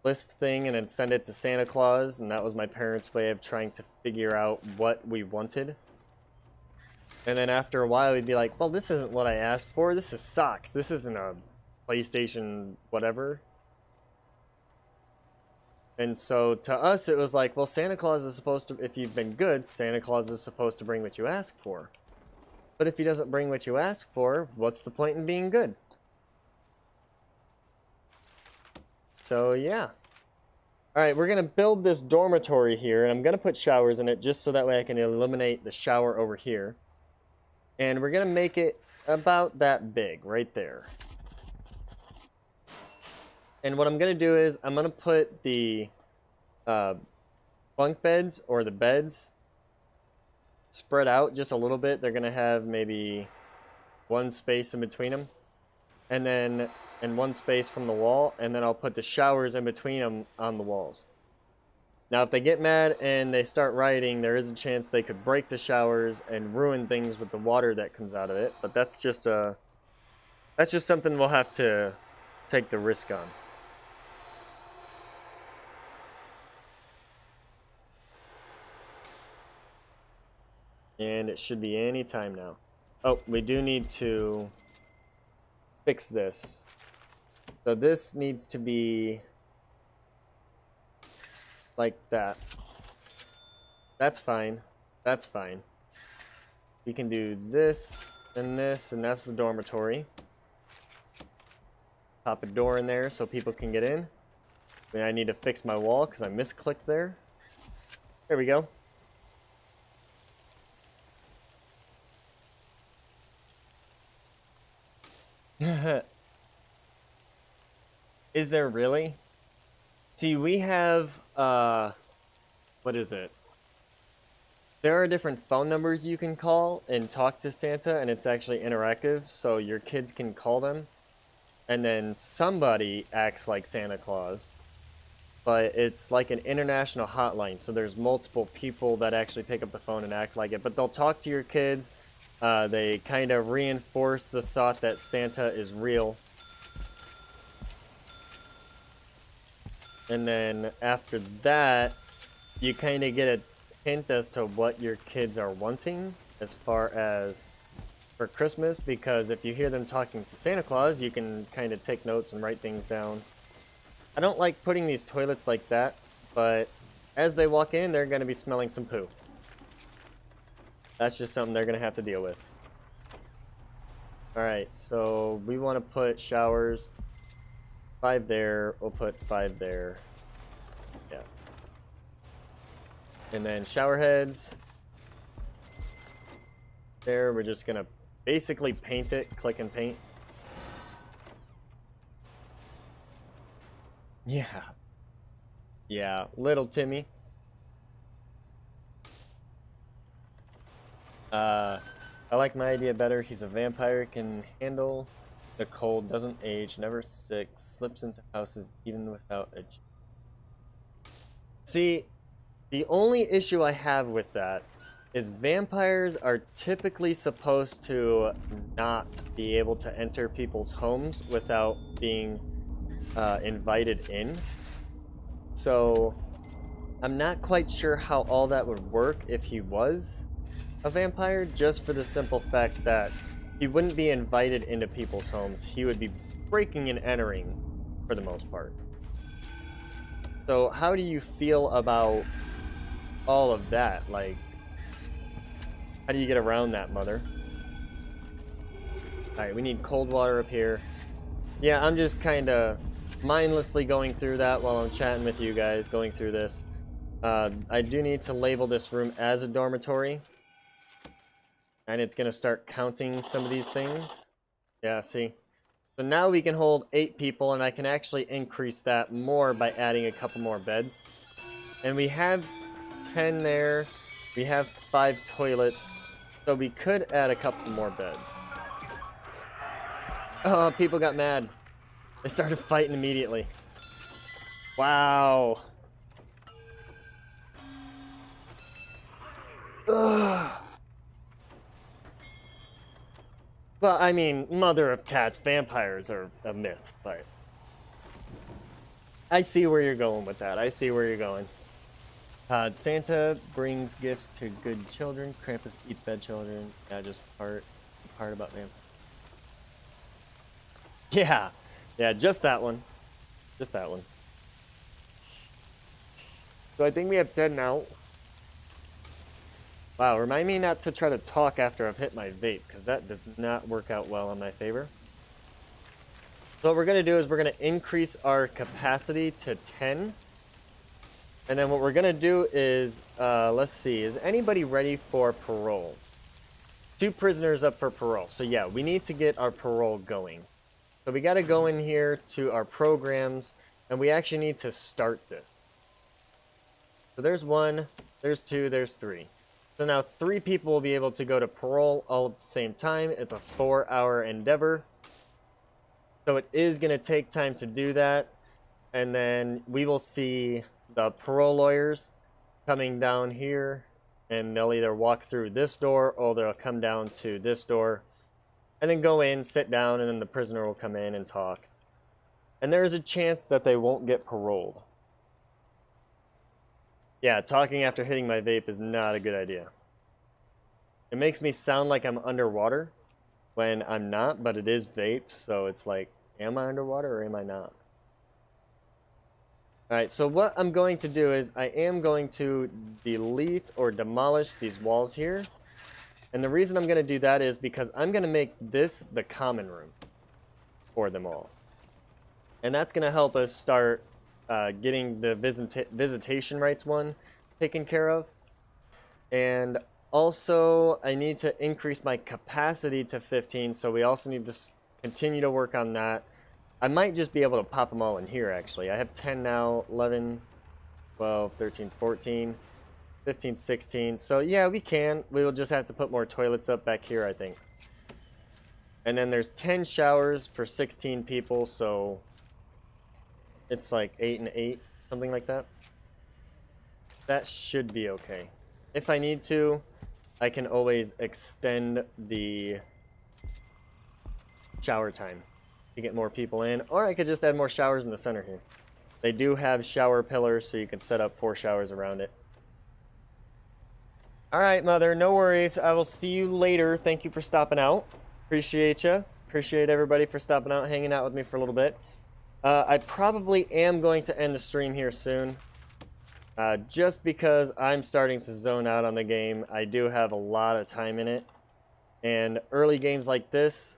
list thing and then send it to Santa Claus, and that was my parents' way of trying to figure out what we wanted. And then after a while, we'd be like, well, this isn't what I asked for. This is socks. This isn't a PlayStation whatever. And so to us, it was like, well, Santa Claus is supposed to, if you've been good, Santa Claus is supposed to bring what you ask for. But if he doesn't bring what you ask for, what's the point in being good? So, yeah. Alright, we're going to build this dormitory here, and I'm going to put showers in it just so that way I can eliminate the shower over here. And we're going to make it about that big, right there. And what I'm going to do is, I'm going to put the bunk beds, or the beds, spread out just a little bit. They're going to have maybe one space in between them. And then, and one space from the wall. And then I'll put the showers in between them on the walls. Now, if they get mad and they start rioting, there is a chance they could break the showers and ruin things with the water that comes out of it. But that's just something we'll have to take the risk on. And it should be any time now. Oh, we do need to fix this. So this needs to be like that. That's fine. That's fine. We can do this, and that's the dormitory. Pop a door in there so people can get in. And I need to fix my wall because I misclicked there. There we go. Is there really? See, we have, what is it? There are different phone numbers you can call and talk to Santa, and it's actually interactive, so your kids can call them. And then somebody acts like Santa Claus. But it's like an international hotline, so there's multiple people that actually pick up the phone and act like it. But they'll talk to your kids. They kind of reinforce the thought that Santa is real. And then after that, you kind of get a hint as to what your kids are wanting as far as for Christmas, because if you hear them talking to Santa Claus, you can kind of take notes and write things down. I don't like putting these toilets like that, but as they walk in, they're going to be smelling some poo. That's just something they're going to have to deal with. Alright, so we want to put showers. 5 there, we'll put 5 there. Yeah. And then shower heads. There, we're just gonna basically paint it, click and paint. Yeah. Yeah, little Timmy. I like my idea better. He's a vampire, can handle the cold, doesn't age, never sick, slips into houses even without a... See, the only issue I have with that is vampires are typically supposed to not be able to enter people's homes without being invited in. So I'm not quite sure how all that would work if he was a vampire, just for the simple fact that he wouldn't be invited into people's homes. He would be breaking and entering for the most part. So how do you feel about all of that? Like, how do you get around that, Mother? Alright, we need cold water up here. Yeah, I'm just kind of mindlessly going through that while I'm chatting with you guys, going through this. I do need to label this room as a dormitory. And it's going to start counting some of these things. Yeah, see? So now we can hold 8 people, and I can actually increase that more by adding a couple more beds. And we have 10 there. We have 5 toilets. So we could add a couple more beds. Oh, people got mad. They started fighting immediately. Wow. Ugh. Well, I mean, mother of cats, vampires are a myth, but I see where you're going with that. I see where you're going. Santa brings gifts to good children. Krampus eats bad children. Yeah, just part about vampires. Yeah, yeah, just that one. Just that one. So I think we have 10 now. Wow, remind me not to try to talk after I've hit my vape, because that does not work out well in my favor. So what we're going to do is we're going to increase our capacity to 10. And then what we're going to do is, let's see, is anybody ready for parole? 2 prisoners up for parole. So yeah, we need to get our parole going. So we got to go in here to our programs, and we actually need to start this. So there's 1, there's 2, there's 3. So now 3 people will be able to go to parole all at the same time. It's a 4-hour endeavor. So it is going to take time to do that. And then we will see the parole lawyers coming down here. And they'll either walk through this door or they'll come down to this door. And then go in, sit down, and then the prisoner will come in and talk. And there is a chance that they won't get paroled. Yeah, talking after hitting my vape is not a good idea. It makes me sound like I'm underwater when I'm not, but it is vape, so it's like, am I underwater or am I not? Alright, so what I'm going to do is I am going to delete or demolish these walls here. And the reason I'm going to do that is because I'm going to make this the common room for them all. And that's going to help us start getting the visitation rights one taken care of. And also, I need to increase my capacity to 15, so we also need to continue to work on that. I might just be able to pop them all in here, actually. I have 10 now, 11, 12, 13, 14, 15, 16. So, yeah, we can. We will just have to put more toilets up back here, I think. And then there's 10 showers for 16 people, so it's like 8 and 8, something like that. That should be okay. If I need to, I can always extend the shower time to get more people in, or I could just add more showers in the center here. They do have shower pillars, so you can set up 4 showers around it. Alright, Mother, no worries. I will see you later. Thank you for stopping out. Appreciate you. Appreciate everybody for stopping out, hanging out with me for a little bit. I probably am going to end the stream here soon. Just because I'm starting to zone out on the game. I do have a lot of time in it. And early games like this,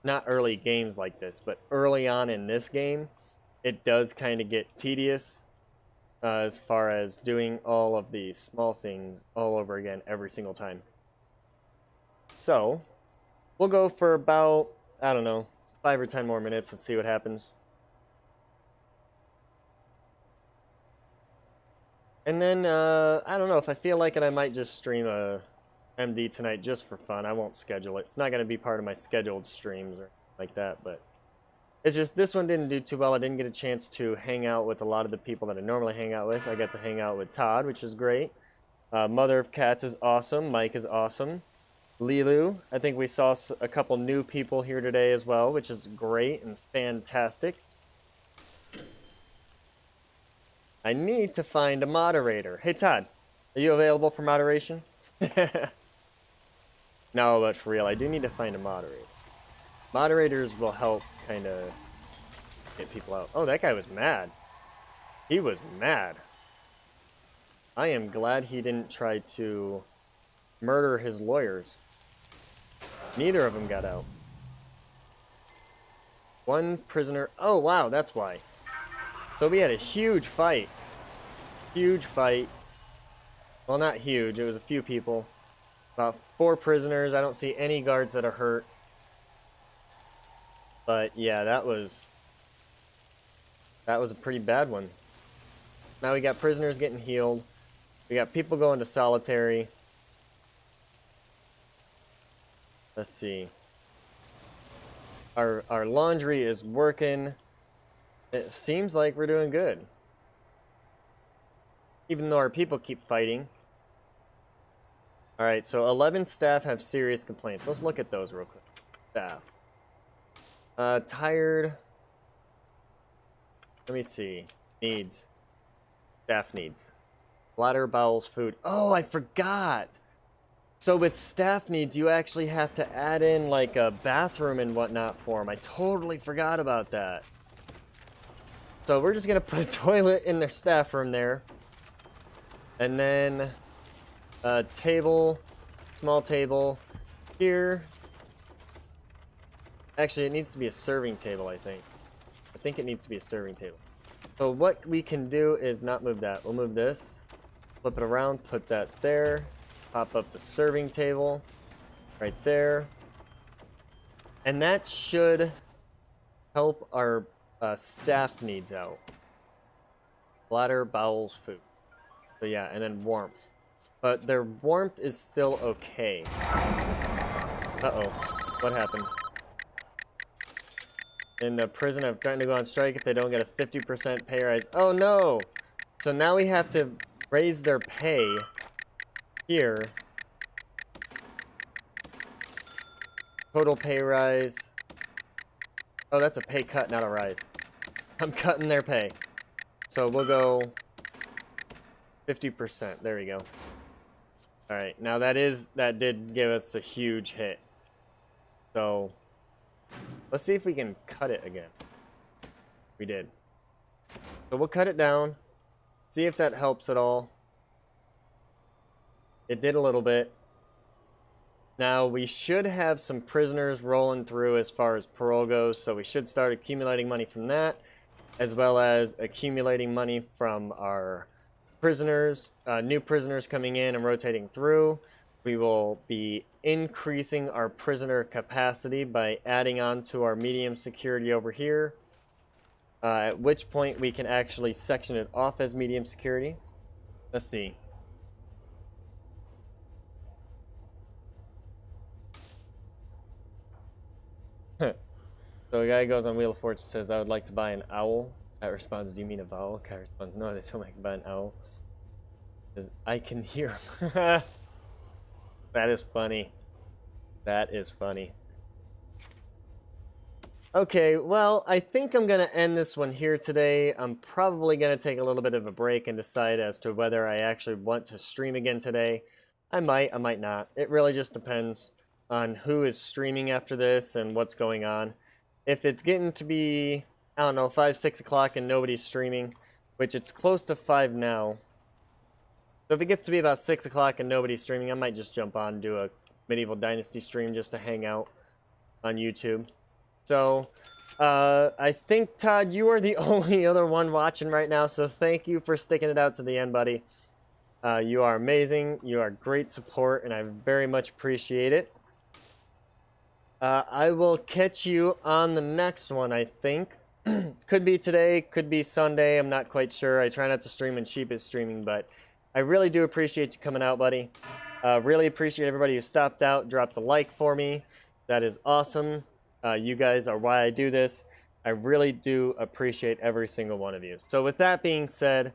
not early games like this, but early on in this game, it does kind of get tedious as far as doing all of these small things all over again every single time. So, we'll go for about, I don't know, 5 or 10 more minutes and see what happens. And then, I don't know, if I feel like it, I might just stream a MD tonight just for fun. I won't schedule it. It's not going to be part of my scheduled streams or like that, but it's just this one didn't do too well. I didn't get a chance to hang out with a lot of the people that I normally hang out with. I got to hang out with Todd, which is great. Mother of Cats is awesome. Mike is awesome. Lilu, I think we saw a couple new people here today as well, which is great and fantastic. I need to find a moderator. Hey, Todd, are you available for moderation? No, but for real, I do need to find a moderator. Moderators will help kind of get people out. Oh, that guy was mad. He was mad. I am glad he didn't try to murder his lawyers. Neither of them got out. One prisoner. Oh, wow, that's why. So we had a huge fight. Huge fight. Well, not huge. It was a few people. About 4 prisoners. I don't see any guards that are hurt. But yeah, that was a pretty bad one. Now we got prisoners getting healed. We got people going to solitary. Let's see. Our laundry is working. It seems like we're doing good. Even though our people keep fighting. Alright, so 11 staff have serious complaints. Let's look at those real quick. Staff. Tired. Let me see. Needs. Staff needs. Bladder, bowels, food. Oh, I forgot! So with staff needs, you actually have to add in like a bathroom and whatnot for them. I totally forgot about that. So we're just gonna put a toilet in their staff room there. And then a table, small table here. Actually, it needs to be a serving table, I think. I think it needs to be a serving table. So what we can do is not move that. We'll move this, flip it around, put that there, pop up the serving table right there. And that should help our staff needs out. Bladder, bowels, food. So yeah, and then warmth. But their warmth is still okay. Uh-oh. What happened? In the prison, I'm trying to go on strike if they don't get a 50% pay rise. Oh no! So now we have to raise their pay here. Total pay rise. Oh, that's a pay cut, not a rise. I'm cutting their pay. So we'll go 50%. There we go. Alright, now that did give us a huge hit. So let's see if we can cut it again. We did. So we'll cut it down. See if that helps at all. It did a little bit. Now we should have some prisoners rolling through as far as parole goes, so we should start accumulating money from that, as well as accumulating money from our prisoners, new prisoners coming in and rotating through. We will be increasing our prisoner capacity by adding on to our medium security over here, at which point we can actually section it off as medium security. Let's see. So a guy goes on Wheel of Fortune, says, I would like to buy an owl. Cat responds, do you mean a vowel? Cat responds, no, they told me I can buy an owl. Says, I can hear him. That is funny. That is funny. Okay, well, I think I'm going to end this one here today. I'm probably going to take a little bit of a break and decide as to whether I actually want to stream again today. I might not. It really just depends on who is streaming after this and what's going on. If it's getting to be, I don't know, 5, 6 o'clock and nobody's streaming, which it's close to 5 now. So if it gets to be about 6 o'clock and nobody's streaming, I might just jump on and do a Medieval Dynasty stream just to hang out on YouTube. So, I think, Todd, you are the only other one watching right now, so thank you for sticking it out to the end, buddy. You are amazing. You are great support, and I very much appreciate it. I will catch you on the next one, I think. Could be today, could be Sunday, I'm not quite sure. I try not to stream when Sheep is streaming, but I really do appreciate you coming out, buddy. Really appreciate everybody who stopped out, dropped a like for me. That is awesome. You guys are why I do this. I really do appreciate every single one of you. So with that being said,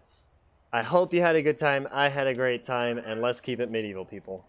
I hope you had a good time. I had a great time, and let's keep it medieval, people.